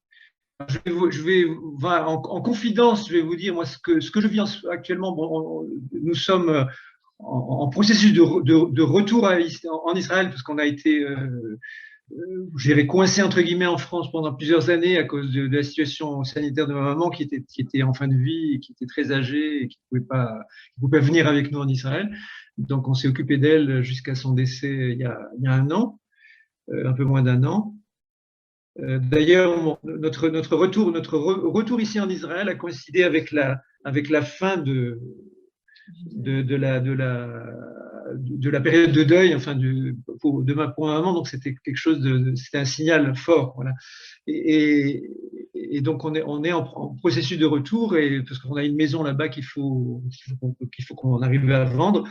En confidence, je vais vous dire, moi, ce que je vis actuellement. Bon, nous sommes en processus de retour en Israël, parce qu'on a été j'avais coincé entre guillemets en France pendant plusieurs années à cause de la situation sanitaire de ma maman qui était en fin de vie et qui était très âgée et qui ne pouvait pas venir avec nous en Israël. Donc on s'est occupé d'elle jusqu'à son décès il y a un an, un peu moins d'un an. D'ailleurs, notre retour ici en Israël a coïncidé avec la fin de la période de deuil, enfin pour ma maman, donc c'était quelque chose c'était un signal fort, voilà. Et donc on est en processus de retour, et parce qu'on a une maison là-bas qu'il faut qu'on arrive à vendre.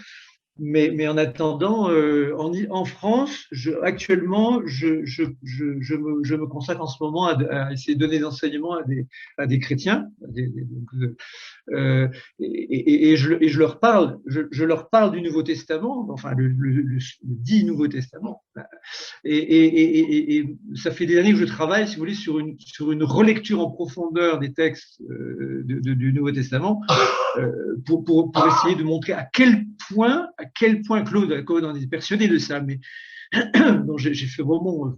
Mais en attendant, en France, actuellement, je me consacre en ce moment à essayer de donner des enseignements à des chrétiens, et je leur parle, je leur parle du Nouveau Testament, enfin le dit Nouveau Testament. Et ça fait des années que je travaille, si vous voulez, sur une relecture en profondeur des textes du Nouveau Testament, pour essayer de montrer à quel point Claude en est persuadé de ça, mais donc j'ai fait vraiment,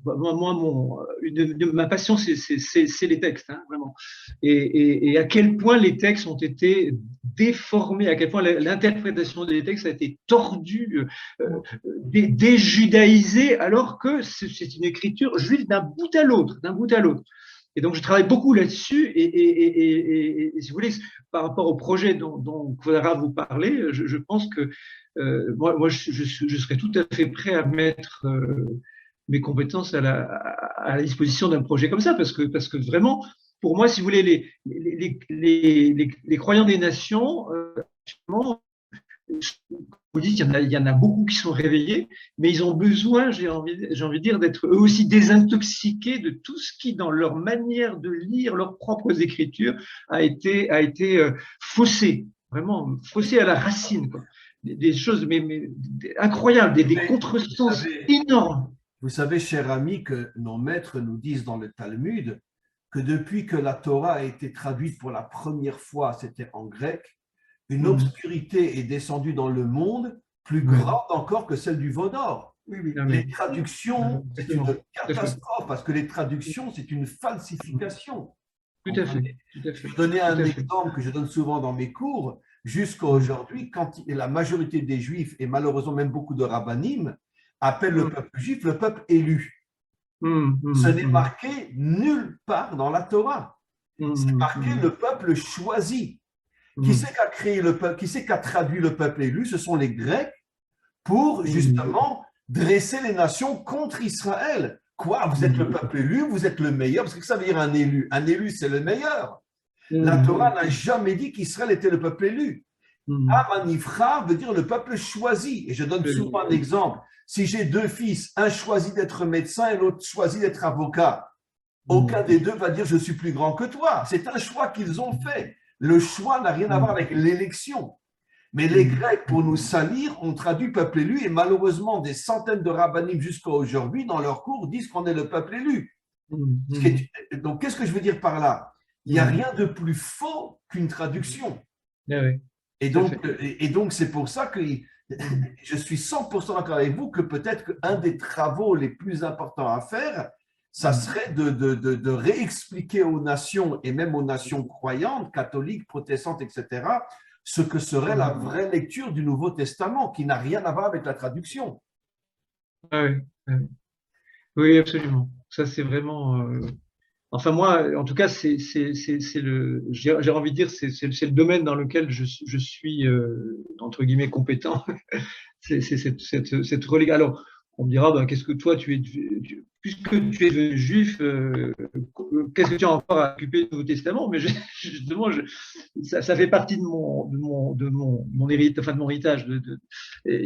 ma passion, c'est les textes, hein, vraiment. Et à quel point les textes ont été déformés, à quel point l'interprétation des textes a été tordue, déjudaïsée, alors que c'est une écriture juive d'un bout à l'autre, Et donc, je travaille beaucoup là-dessus, et si vous voulez, par rapport au projet dont Clara vous parler, je pense que moi je serais tout à fait prêt à mettre mes compétences à la disposition d'un projet comme ça, parce que vraiment, pour moi, si vous voulez, les croyants des nations, actuellement, vous dites, il y en a beaucoup qui sont réveillés, mais ils ont besoin, j'ai envie de dire, d'être eux aussi désintoxiqués de tout ce qui, dans leur manière de lire leurs propres écritures, a été faussé, vraiment faussé à la racine, quoi. Des choses incroyables, des contresens énormes. Vous savez, cher ami, que nos maîtres nous disent dans le Talmud que depuis que la Torah a été traduite pour la première fois, c'était en grec, une obscurité est descendue dans le monde plus grande encore que celle du veau d'or. Les traductions, c'est une catastrophe, parce que les traductions, c'est une falsification. Tout à fait. Je vais donner un exemple que je donne souvent dans mes cours. Jusqu'à aujourd'hui, quand la majorité des Juifs, et malheureusement même beaucoup de rabbinim, appellent le peuple juif le peuple élu. Ce n'est marqué nulle part dans la Torah. C'est marqué le peuple choisi. Qui c'est qui a créé le peuple, qui c'est qui a traduit le peuple élu? Ce sont les Grecs, pour justement dresser les nations contre Israël. Quoi? Vous êtes le peuple élu, vous êtes le meilleur, parce que ça veut dire un élu. Un élu, c'est le meilleur. La Torah n'a jamais dit qu'Israël était le peuple élu. Amanifra veut dire le peuple choisi. Et je donne souvent un exemple. Si j'ai deux fils, un choisit d'être médecin et l'autre choisit d'être avocat, aucun des deux va dire je suis plus grand que toi. C'est un choix qu'ils ont fait. Le choix n'a rien à voir avec l'élection. Mais les Grecs, pour nous salir, ont traduit peuple élu, et malheureusement, des centaines de rabbinim jusqu'à aujourd'hui, dans leurs cours, disent qu'on est le peuple élu. Donc, qu'est-ce que je veux dire par là? Il n'y a rien de plus faux qu'une traduction. Et donc, c'est pour ça que je suis 100% d'accord avec vous que peut-être qu'un des travaux les plus importants à faire, ça serait de réexpliquer aux nations, et même aux nations croyantes, catholiques, protestantes, etc., ce que serait la vraie lecture du Nouveau Testament, qui n'a rien à voir avec la traduction. Oui, absolument. Ça, c'est vraiment… Enfin, moi, en tout cas, j'ai envie de dire, c'est le domaine dans lequel je suis, entre guillemets, compétent. C'est cette religion. Alors, on me dira, qu'est-ce que toi, puisque tu es devenu juif, qu'est-ce que tu as encore à occuper du Nouveau Testament? Mais justement, ça fait partie de mon héritage.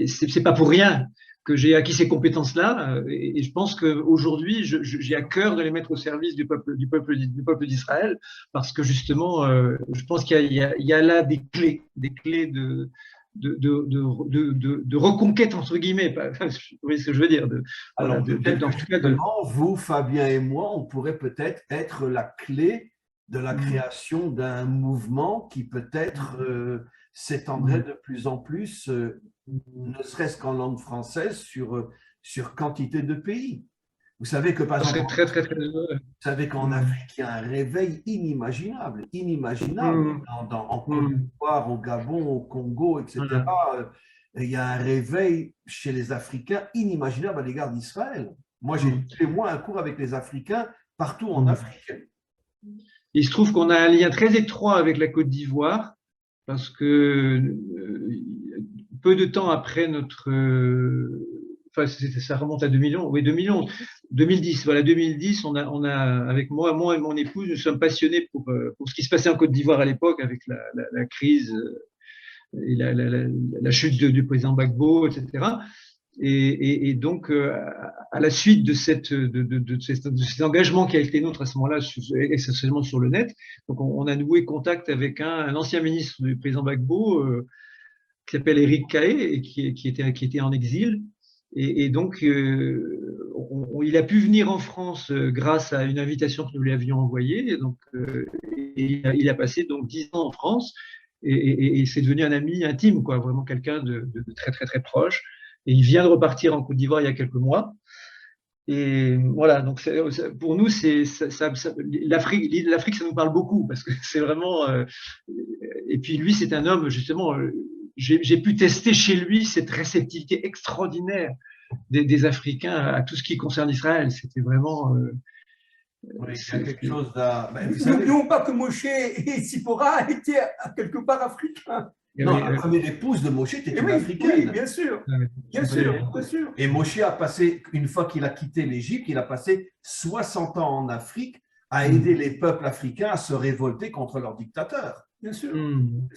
C'est pas pour rien que j'ai acquis ces compétences-là, et je pense qu'aujourd'hui, j'ai à cœur de les mettre au service du peuple d'Israël, parce que justement, je pense qu'il y a là des clés de reconquête, entre guillemets. Vous voyez ce que je veux dire Alors, en tout cas, vous, Fabien et moi, on pourrait peut-être être la clé de la création d'un mouvement qui peut-être s'étendrait de plus en plus, ne serait-ce qu'en langue française, sur quantité de pays. Vous savez que, par exemple, très, très, très, vous savez qu'en Afrique, il y a un réveil inimaginable, en Côte d'Ivoire, au Gabon, au Congo, etc. Il y a un réveil chez les Africains inimaginable à l'égard d'Israël. Moi, j'ai fait un cours avec les Africains partout en Afrique. Il se trouve qu'on a un lien très étroit avec la Côte d'Ivoire parce que peu de temps après notre… Enfin, ça remonte à 2011, oui, 2010, voilà, 2010, on a avec moi et mon épouse, nous sommes passionnés pour ce qui se passait en Côte d'Ivoire à l'époque avec la crise et la chute du président Gbagbo, etc. Et donc, à la suite de cet engagement qui a été nôtre à ce moment-là, essentiellement sur le net, donc on a noué contact avec un ancien ministre du président Gbagbo qui s'appelle Éric Caé et qui était en exil. Et donc, il a pu venir en France grâce à une invitation que nous lui avions envoyée. Et donc, il a passé donc 10 ans en France et c'est devenu un ami intime, quoi, vraiment quelqu'un de très, très, très proche. Et il vient de repartir en Côte d'Ivoire il y a quelques mois. Et voilà, donc pour nous, l'Afrique, ça nous parle beaucoup parce que c'est vraiment… et puis lui, c'est un homme, justement… J'ai pu tester chez lui cette réceptivité extraordinaire des Africains à tout ce qui concerne Israël. C'était vraiment… Oui, c'est quelque chose d'un… N'oublions pas que Moshe et Tzipora étaient quelque part africains. Non, la première épouse de Moshe était une Africaine. Oui, bien sûr. Bien sûr, bien sûr. Et Moshe a passé, une fois qu'il a quitté l'Égypte, il a passé 60 ans en Afrique à aider les peuples africains à se révolter contre leurs dictateurs. Bien sûr.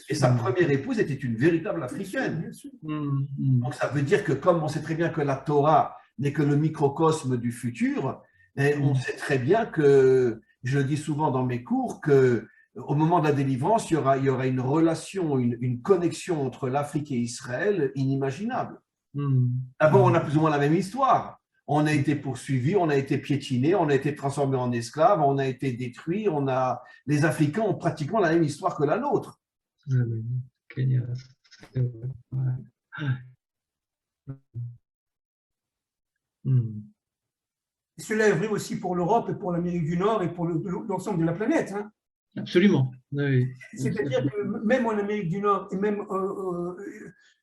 Et sa première épouse était une véritable africaine. Bien sûr. Donc ça veut dire que comme on sait très bien que la Torah n'est que le microcosme du futur, on sait très bien que, je le dis souvent dans mes cours, qu'au moment de la délivrance, il y aura une relation, une connexion entre l'Afrique et Israël inimaginable. D'abord, on a plus ou moins la même histoire. On a été poursuivis, on a été piétinés, on a été transformés en esclaves, on a été détruits. Les Africains ont pratiquement la même histoire que la nôtre. Cela est vrai aussi pour l'Europe et pour l'Amérique du Nord et pour l'ensemble de la planète. Hein. Absolument. Oui. C'est-à-dire que même en Amérique du Nord et même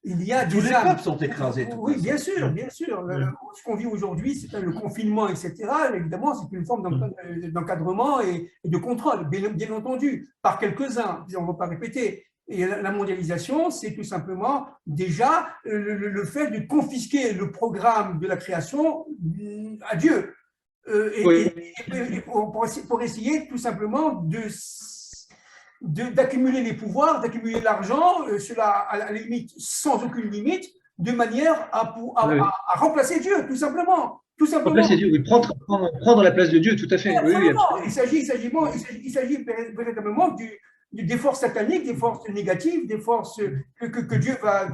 il y a tous les peuples sont écrasés. Oui, bien sûr, bien sûr. Ce qu'on vit aujourd'hui, c'est le confinement, etc. Évidemment, c'est une forme d'encadrement et de contrôle, bien entendu, par quelques-uns. On ne va pas répéter. Et la mondialisation, c'est tout simplement déjà le fait de confisquer le programme de la création à Dieu. Pour essayer tout simplement d'accumuler les pouvoirs, d'accumuler l'argent, cela à la limite sans aucune limite, de manière à remplacer Dieu, tout simplement. Tout simplement. Remplacer Dieu, oui, prendre la place de Dieu, tout à fait. Oui, il s'agit véritablement des forces sataniques, des forces négatives, des forces que Dieu va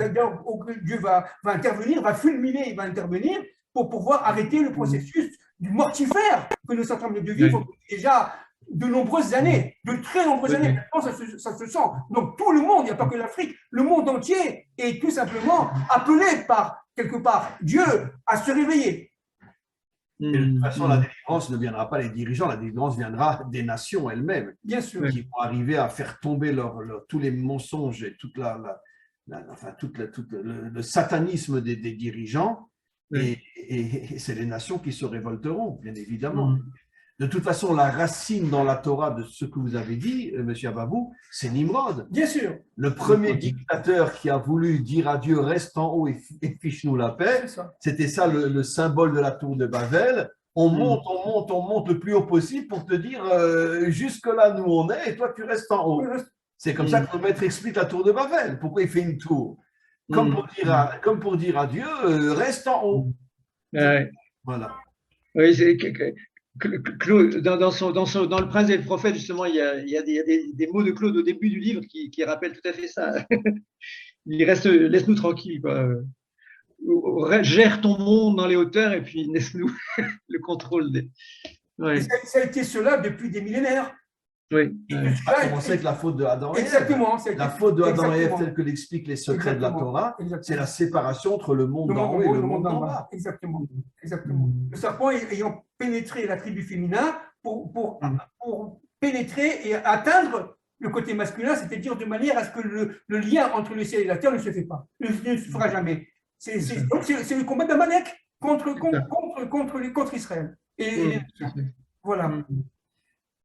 intervenir, va fulminer, il va intervenir pour pouvoir arrêter le processus du mortifère que nous sommes en train de vivre déjà de nombreuses années, de très nombreuses années. Maintenant, ça se sent. Donc, tout le monde, il n'y a pas que l'Afrique, le monde entier est tout simplement appelé par, quelque part, Dieu à se réveiller. Et de toute façon, la délivrance ne viendra pas des dirigeants, la délivrance viendra des nations elles-mêmes. Bien sûr. Qui vont arriver à faire tomber tous les mensonges et tout le satanisme des dirigeants. Et c'est les nations qui se révolteront, bien évidemment. De toute façon, la racine dans la Torah de ce que vous avez dit, M. Ababou, c'est Nimrod. Bien sûr. Le premier dictateur qui a voulu dire à Dieu « reste en haut et fiche-nous la paix », c'était ça le symbole de la tour de Babel. On monte le plus haut possible pour te dire jusque-là, nous on est, et toi tu restes en haut. C'est comme ça que le maître explique la tour de Babel. Pourquoi il fait une tour? Comme pour dire à Dieu reste en haut. Voilà. Oui, Claude, dans Le Prince et le Prophète, justement, il y a des mots de Claude au début du livre qui rappellent tout à fait ça. il reste, laisse-nous tranquilles, quoi. Gère ton monde dans les hauteurs et puis laisse-nous le contrôle des. Ouais. Ça a été cela depuis des millénaires. Oui. Ça a commencé avec la faute de Adam et Ève. Exactement. La faute de Adam et Ève, telle que l'expliquent les secrets de la Torah, c'est la séparation entre le monde d'en haut et le monde d'en bas. Exactement. Le serpent ayant pénétré la tribu féminin pour pénétrer et atteindre le côté masculin, c'est-à-dire de manière à ce que le lien entre le ciel et la terre ne se fait pas, ne se fera jamais. C'est le combat d'Amalek contre Israël. Et voilà.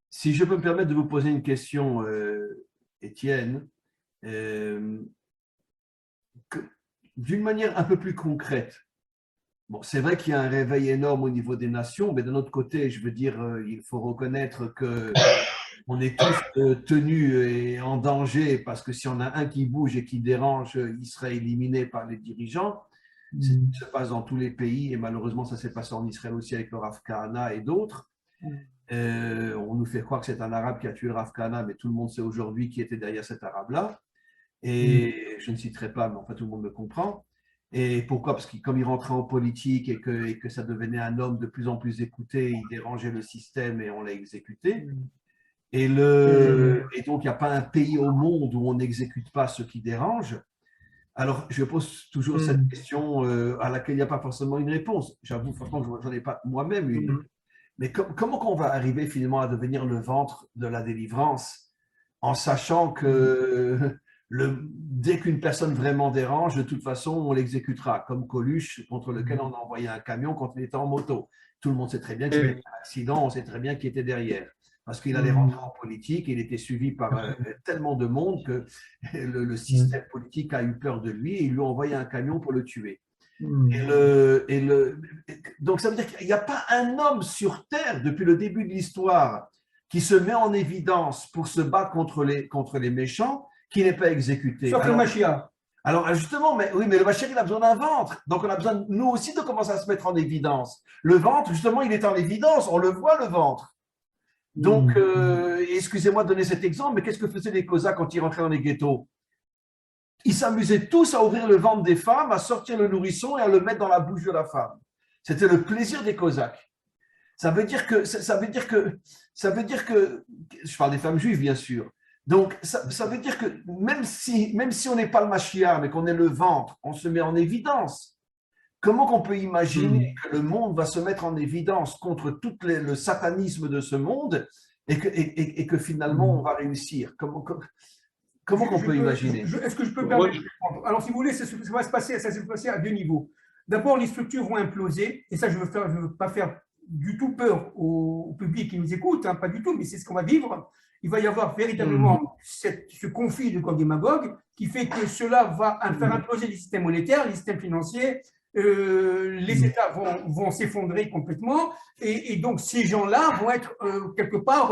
Si je peux me permettre de vous poser une question, Étienne, d'une manière un peu plus concrète. Bon, c'est vrai qu'il y a un réveil énorme au niveau des nations, mais d'un autre côté, je veux dire, il faut reconnaître que on est tous tenus et en danger parce que si on a un qui bouge et qui dérange, il serait éliminé par les dirigeants. Ça se passe dans tous les pays et malheureusement, ça s'est passé en Israël aussi avec le Rav Kahana et d'autres. On nous fait croire que c'est un arabe qui a tué le Rav Kahana, mais tout le monde sait aujourd'hui qui était derrière cet arabe-là. Et je ne citerai pas, mais enfin tout le monde me comprend. Et pourquoi? Parce que comme il rentrait en politique et que ça devenait un homme de plus en plus écouté, il dérangeait le système et on l'a exécuté. Et donc, il n'y a pas un pays au monde où on n'exécute pas ceux qui dérangent. Alors, je pose toujours cette question à laquelle il n'y a pas forcément une réponse. J'avoue, franchement, je n'en ai pas moi-même une. Mais comment qu'on va arriver finalement à devenir le ventre de la délivrance en sachant que dès qu'une personne vraiment dérange, de toute façon, on l'exécutera, comme Coluche, contre lequel on a envoyé un camion quand il était en moto. Tout le monde sait très bien qu'il y a eu un accident, on sait très bien qui était derrière. Parce qu'il allait rentrer en politique, il était suivi par tellement de monde que le système politique a eu peur de lui et ils lui ont envoyé un camion pour le tuer. Donc ça veut dire qu'il n'y a pas un homme sur Terre, depuis le début de l'histoire, qui se met en évidence pour se battre contre les méchants, qui n'est pas exécuté. Sauf le Mashiach. Alors justement, mais le Mashiach, il a besoin d'un ventre. Donc on a besoin, nous aussi, de commencer à se mettre en évidence. Le ventre, justement, il est en évidence, on le voit, le ventre. Donc, excusez-moi de donner cet exemple, mais qu'est-ce que faisaient les Cosaques quand ils rentraient dans les ghettos? Ils s'amusaient tous à ouvrir le ventre des femmes, à sortir le nourrisson et à le mettre dans la bouche de la femme. C'était le plaisir des Cosaques. Ça veut dire que, je parle des femmes juives, bien sûr. Donc, ça veut dire que même si on n'est pas le Mashiach, mais qu'on est le ventre, on se met en évidence. Comment qu'on peut imaginer que le monde va se mettre en évidence contre tout le satanisme de ce monde et que finalement on va réussir? Comment qu'on peut imaginer? Est-ce que je peux permettre? Alors, si vous voulez, ça va se passer à deux niveaux. D'abord, les structures vont imploser, et ça, je ne veux pas faire du tout peur au public qui nous écoute, hein, pas du tout, mais c'est ce qu'on va vivre. Il va y avoir véritablement ce conflit de Gog et Magog qui fait que cela va faire imploser les systèmes monétaires, les systèmes financiers, les États vont s'effondrer complètement et donc ces gens-là vont être quelque part…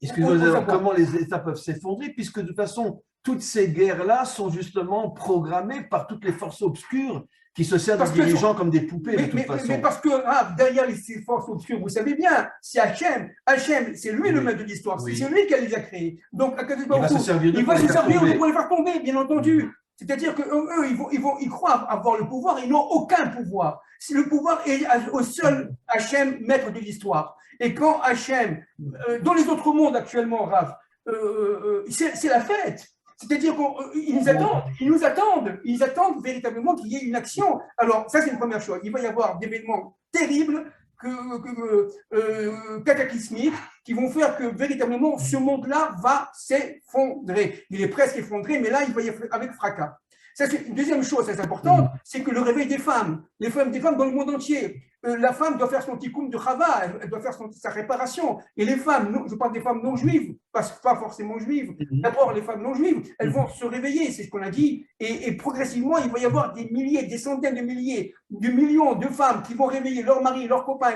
Excusez-moi, comment les États peuvent s'effondrer puisque de toute façon, toutes ces guerres-là sont justement programmées par toutes les forces obscures qui se servent des dirigeants comme des poupées de toute façon. Mais parce que derrière ces forces obscures, vous savez bien, c'est Hachem. Hachem, c'est lui le maître de l'histoire, c'est lui qui les a créés. Donc, il va se servir pour les faire tomber, bien entendu. C'est-à-dire qu'eux, ils croient avoir le pouvoir, ils n'ont aucun pouvoir. Si le pouvoir est au seul Hachem, maître de l'histoire. Et quand Hachem, dans les autres mondes actuellement, Rav, c'est la fête. C'est-à-dire qu'ils nous attendent, ils attendent véritablement qu'il y ait une action. Alors, ça, c'est une première chose. Il va y avoir d'événements terribles, cataclysmiques, qui vont faire que véritablement ce monde-là va s'effondrer. Il est presque effondré, mais là, il va y avoir avec fracas. Ça, c'est une deuxième chose très importante, c'est que le réveil des femmes dans le monde entier. La femme doit faire son tikkun de Chava, elle doit faire sa réparation. Et les femmes, je parle des femmes non juives, pas forcément juives, d'abord les femmes non juives, elles vont se réveiller, c'est ce qu'on a dit, et progressivement, il va y avoir des milliers, des centaines de milliers, de millions de femmes qui vont réveiller leurs maris, leurs copains,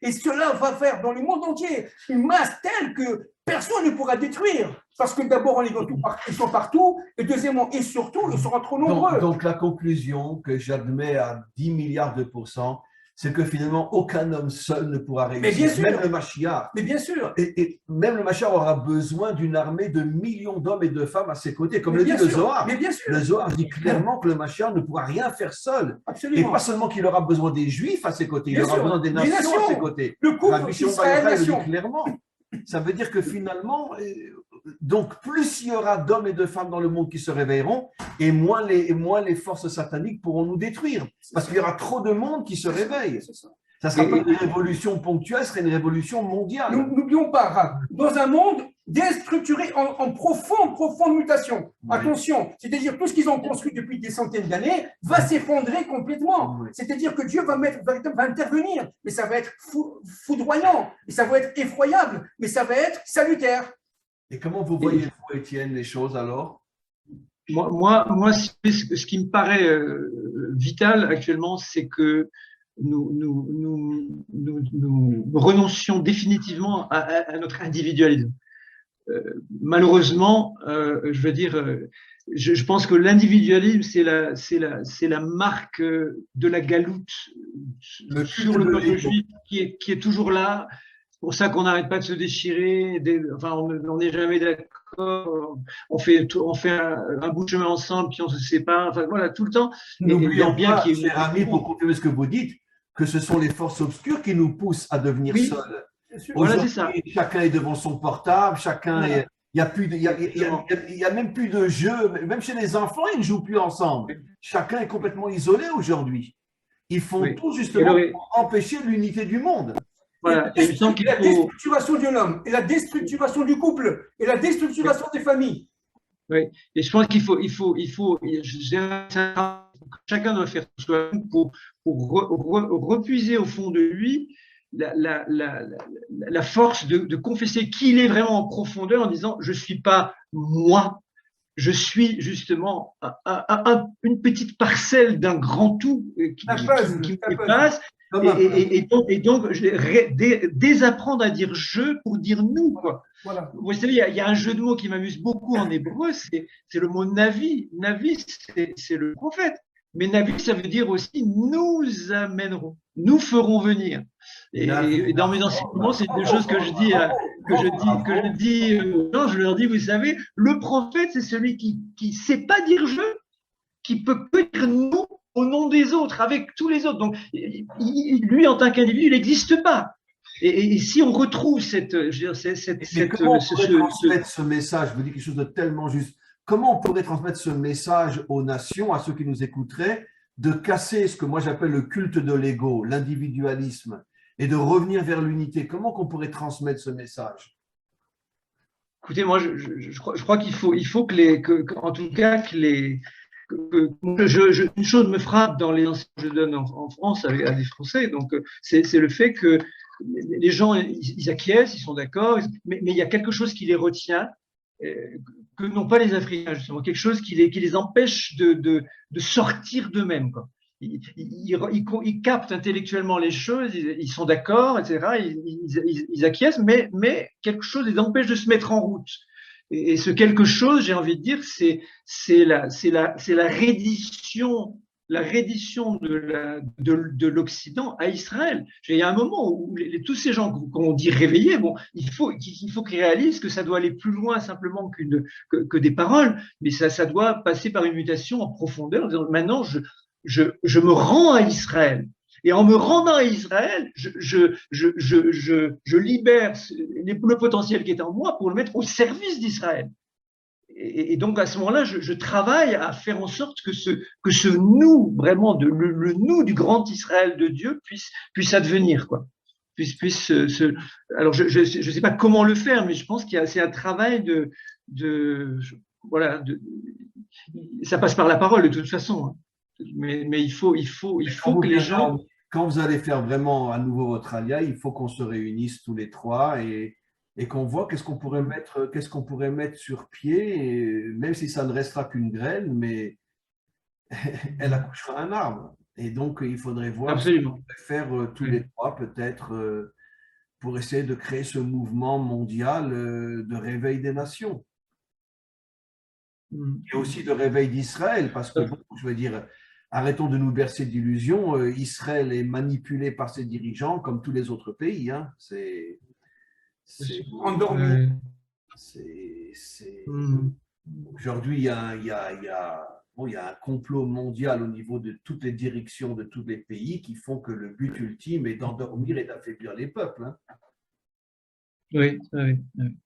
et cela va faire dans le monde entier une masse telle que personne ne pourra détruire. Parce que d'abord, ils sont partout, et deuxièmement, et surtout, ils seront trop nombreux. Donc la conclusion que j'admets à 10 milliards de pourcents, c'est que finalement, aucun homme seul ne pourra Mais réussir, bien sûr. même le Mashiach. Mais bien sûr. Et même le Mashiach aura besoin d'une armée de millions d'hommes et de femmes à ses côtés. Comme Mais le dit bien le sûr. Zohar. Mais bien sûr. Le Zohar dit clairement que le Mashiach ne pourra rien faire seul. Et Absolument. pas seulement qu'il aura besoin des Juifs à ses côtés, il Bien aura sûr. besoin des Les nations à nations. ses côtés. Le couple Rabbi Shimon Bar Yochai le dit Israël-nation. clairement. Ça veut dire que finalement, donc plus il y aura d'hommes et de femmes dans le monde qui se réveilleront, et moins les forces sataniques pourront nous détruire. Parce qu'il y aura trop de monde qui se réveille. C'est ça. Ça ne sera pas une révolution ponctuelle, ce serait une révolution mondiale. N'oublions pas, Rav, dans un monde déstructuré en profonde mutation. Oui. Attention, c'est-à-dire tout ce qu'ils ont construit depuis des centaines d'années va s'effondrer complètement. Oui. C'est-à-dire que Dieu va intervenir, mais ça va être foudroyant, et ça va être effroyable, mais ça va être salutaire. Et comment vous voyez, vous, Étienne, les choses alors? Moi, ce qui me paraît vital actuellement, c'est que nous renoncions définitivement à notre individualisme. Malheureusement, je veux dire, je pense que l'individualisme, c'est la marque de la galoute sur le peuple juif qui est toujours là. C'est pour ça qu'on n'arrête pas de se déchirer. Enfin, on n'est jamais d'accord. On fait un bout de chemin ensemble, puis on se sépare. Enfin, voilà, tout le temps. N'oublions bien pas, qu'il y ait cher ami, pour confirmer ce que vous dites, que ce sont les forces obscures qui nous poussent à devenir Oui. seuls. Voilà, c'est ça. Chacun est devant son portable, chacun Voilà. est. Il n'y a même plus de jeux, même chez les enfants, ils ne jouent plus ensemble. Chacun est complètement isolé aujourd'hui. Ils font Oui. tout justement Et pour empêcher l'unité du monde. Voilà. Et il me semble qu'il La faut. déstructuration de l'homme, et la déstructuration du couple, et la déstructuration des familles. Oui. Et je pense qu'il faut, chacun doit faire soi pour repuiser au fond de lui la force de confesser qui il est vraiment en profondeur en disant je suis pas moi, je suis justement une petite parcelle d'un grand tout qui me dépasse. Et donc désapprendre à dire je pour dire nous, quoi. Voilà. Vous savez, il y a un jeu de mots qui m'amuse beaucoup en hébreu, c'est le mot Navi. Navi, c'est le prophète. Mais Navi, ça veut dire aussi nous amènerons, nous ferons venir. Et dans mes enseignements, c'est une chose que je dis aux gens, je leur dis, vous savez, le prophète, c'est celui qui sait pas dire je, qui peut que dire nous au nom des autres, avec tous les autres. Donc, lui, en tant qu'individu, il n'existe pas. Et si on retrouve comment on pourrait transmettre ce message? Je vous dis quelque chose de tellement juste. Comment on pourrait transmettre ce message aux nations, à ceux qui nous écouteraient, de casser ce que moi j'appelle le culte de l'ego, l'individualisme, et de revenir vers l'unité? Comment qu'on pourrait transmettre ce message? Écoutez, moi, je crois qu'il faut en tout cas, une chose me frappe dans les enseignements que je donne en France à des Français, donc c'est le fait que les gens, ils acquiescent, ils sont d'accord, mais il y a quelque chose qui les retient, que n'ont pas les Africains, justement, quelque chose qui les empêche de sortir d'eux-mêmes, quoi. Ils captent intellectuellement les choses, ils sont d'accord, etc., ils acquiescent, mais quelque chose les empêche de se mettre en route. Et ce quelque chose, j'ai envie de dire, c'est la reddition de l'Occident à Israël. Il y a un moment où tous ces gens qu'on dit réveillés, bon, il faut qu'ils réalisent que ça doit aller plus loin simplement que des paroles, mais ça doit passer par une mutation en profondeur. En disant, maintenant, je me rends à Israël. Et en me rendant à Israël, je libère le potentiel qui est en moi pour le mettre au service d'Israël. Et donc, à ce moment-là, je travaille à faire en sorte que ce nous, vraiment, le nous du grand Israël de Dieu puisse advenir, quoi. Alors, je sais pas comment le faire, mais je pense c'est un travail ça passe par la parole, de toute façon. Hein. Mais il faut que les gens… Quand vous allez faire vraiment à nouveau votre alia, il faut qu'on se réunisse tous les trois et qu'on voit qu'est-ce qu'on pourrait mettre sur pied, et même si ça ne restera qu'une graine, mais elle accouchera un arbre. Et donc, il faudrait voir ce qu'on pourrait faire tous les trois, peut-être, pour essayer de créer ce mouvement mondial de réveil des nations. Et aussi de réveil d'Israël, parce que, bon, je veux dire, arrêtons de nous bercer d'illusions. Israël est manipulé par ses dirigeants comme tous les autres pays. Hein. Endormi. Aujourd'hui, il y a un complot mondial au niveau de toutes les directions de tous les pays qui font que le but ultime est d'endormir et d'affaiblir les peuples. Hein. Oui, oui, oui.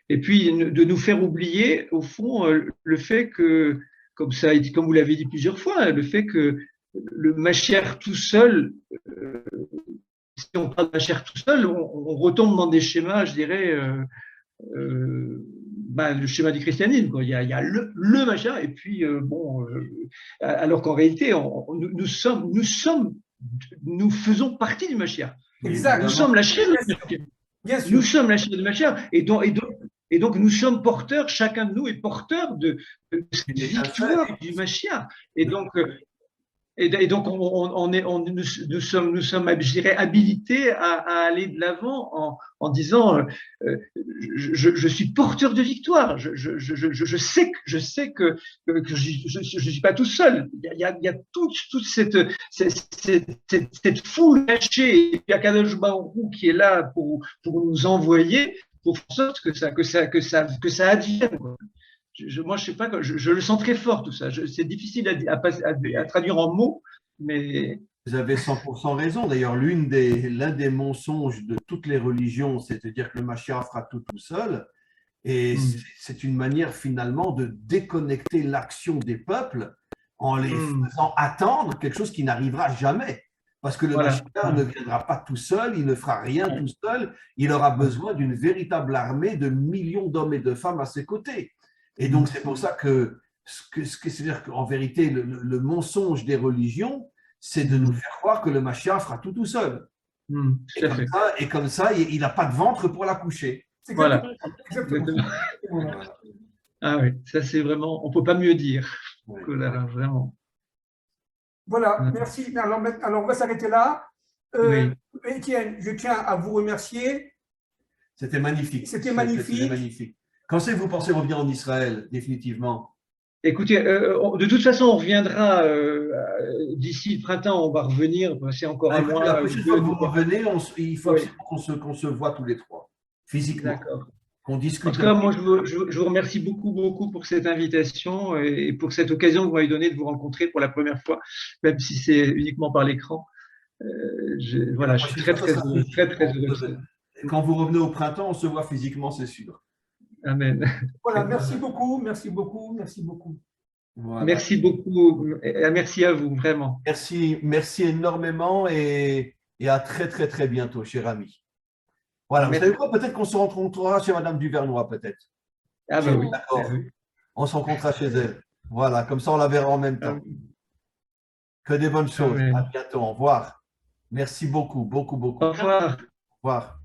Et puis de nous faire oublier, au fond, le fait que, comme vous l'avez dit plusieurs fois, le fait que le Mashiach tout seul, si on parle de Mashiach tout seul, on retombe dans des schémas, je dirais, le schéma du christianisme, quoi. Il y a le Mashiach, et puis alors qu'en réalité, nous faisons partie du Mashiach. Exact. Nous sommes la chair du Mashiach. Bien sûr. Nous sommes la chair du Mashiach, et donc nous sommes porteurs, chacun de nous est porteur de cette victoire du Mashiach. Et donc nous sommes, je dirais, habilités à aller de l'avant en disant je suis porteur de victoire. Je sais que je suis pas tout seul. Il y a toute cette foule cachée, et puis Akadosh Baruch Hu qui est là pour nous envoyer, pour faire en sorte que ça advienne. Moi, je sais pas, je le sens très fort tout ça. C'est difficile à traduire en mots, mais… Vous avez 100% raison. D'ailleurs, l'un des mensonges de toutes les religions, c'est de dire que le Mashiach fera tout seul. Et c'est une manière finalement de déconnecter l'action des peuples en les faisant attendre quelque chose qui n'arrivera jamais. Parce que le Mashiach ne viendra pas tout seul, il ne fera rien tout seul. Il aura besoin d'une véritable armée de millions d'hommes et de femmes à ses côtés. Et donc, c'est pour ça que c'est-à-dire qu'en vérité, le mensonge des religions, c'est de nous faire croire que le Mashiach fera tout seul. Et comme ça, il n'a pas de ventre pour l'accoucher. Voilà. Exactement. Ah oui, ça c'est vraiment, on ne peut pas mieux dire. Là, vraiment. Voilà, merci. Alors, on va s'arrêter là. Étienne, je tiens à vous remercier. C'était magnifique. C'était magnifique. Quand c'est que vous pensez revenir en Israël, définitivement? Écoutez, de toute façon, on reviendra d'ici le printemps, on va revenir, c'est encore un mois. La prochaine fois que vous revenez, il faut qu'on se voit tous les trois, physiquement. D'accord. Qu'on discute. En tout cas, moi, je vous remercie beaucoup pour cette invitation et pour cette occasion que vous m'avez donnée de vous rencontrer pour la première fois, même si c'est uniquement par l'écran. Voilà, je suis très heureux. Quand vous revenez au printemps, on se voit physiquement, c'est sûr. Amen. Voilà, merci beaucoup. Voilà. Merci beaucoup. Merci à vous, vraiment. Merci énormément et à très bientôt, cher ami. Voilà, vous savez quoi, peut-être qu'on se rencontrera chez Madame Duvernois, peut-être. Ah ben oui. D'accord. On se rencontrera chez elle. Voilà, comme ça on la verra en même temps. Que des bonnes choses. À bientôt. Au revoir. Merci beaucoup. Au revoir. Au revoir.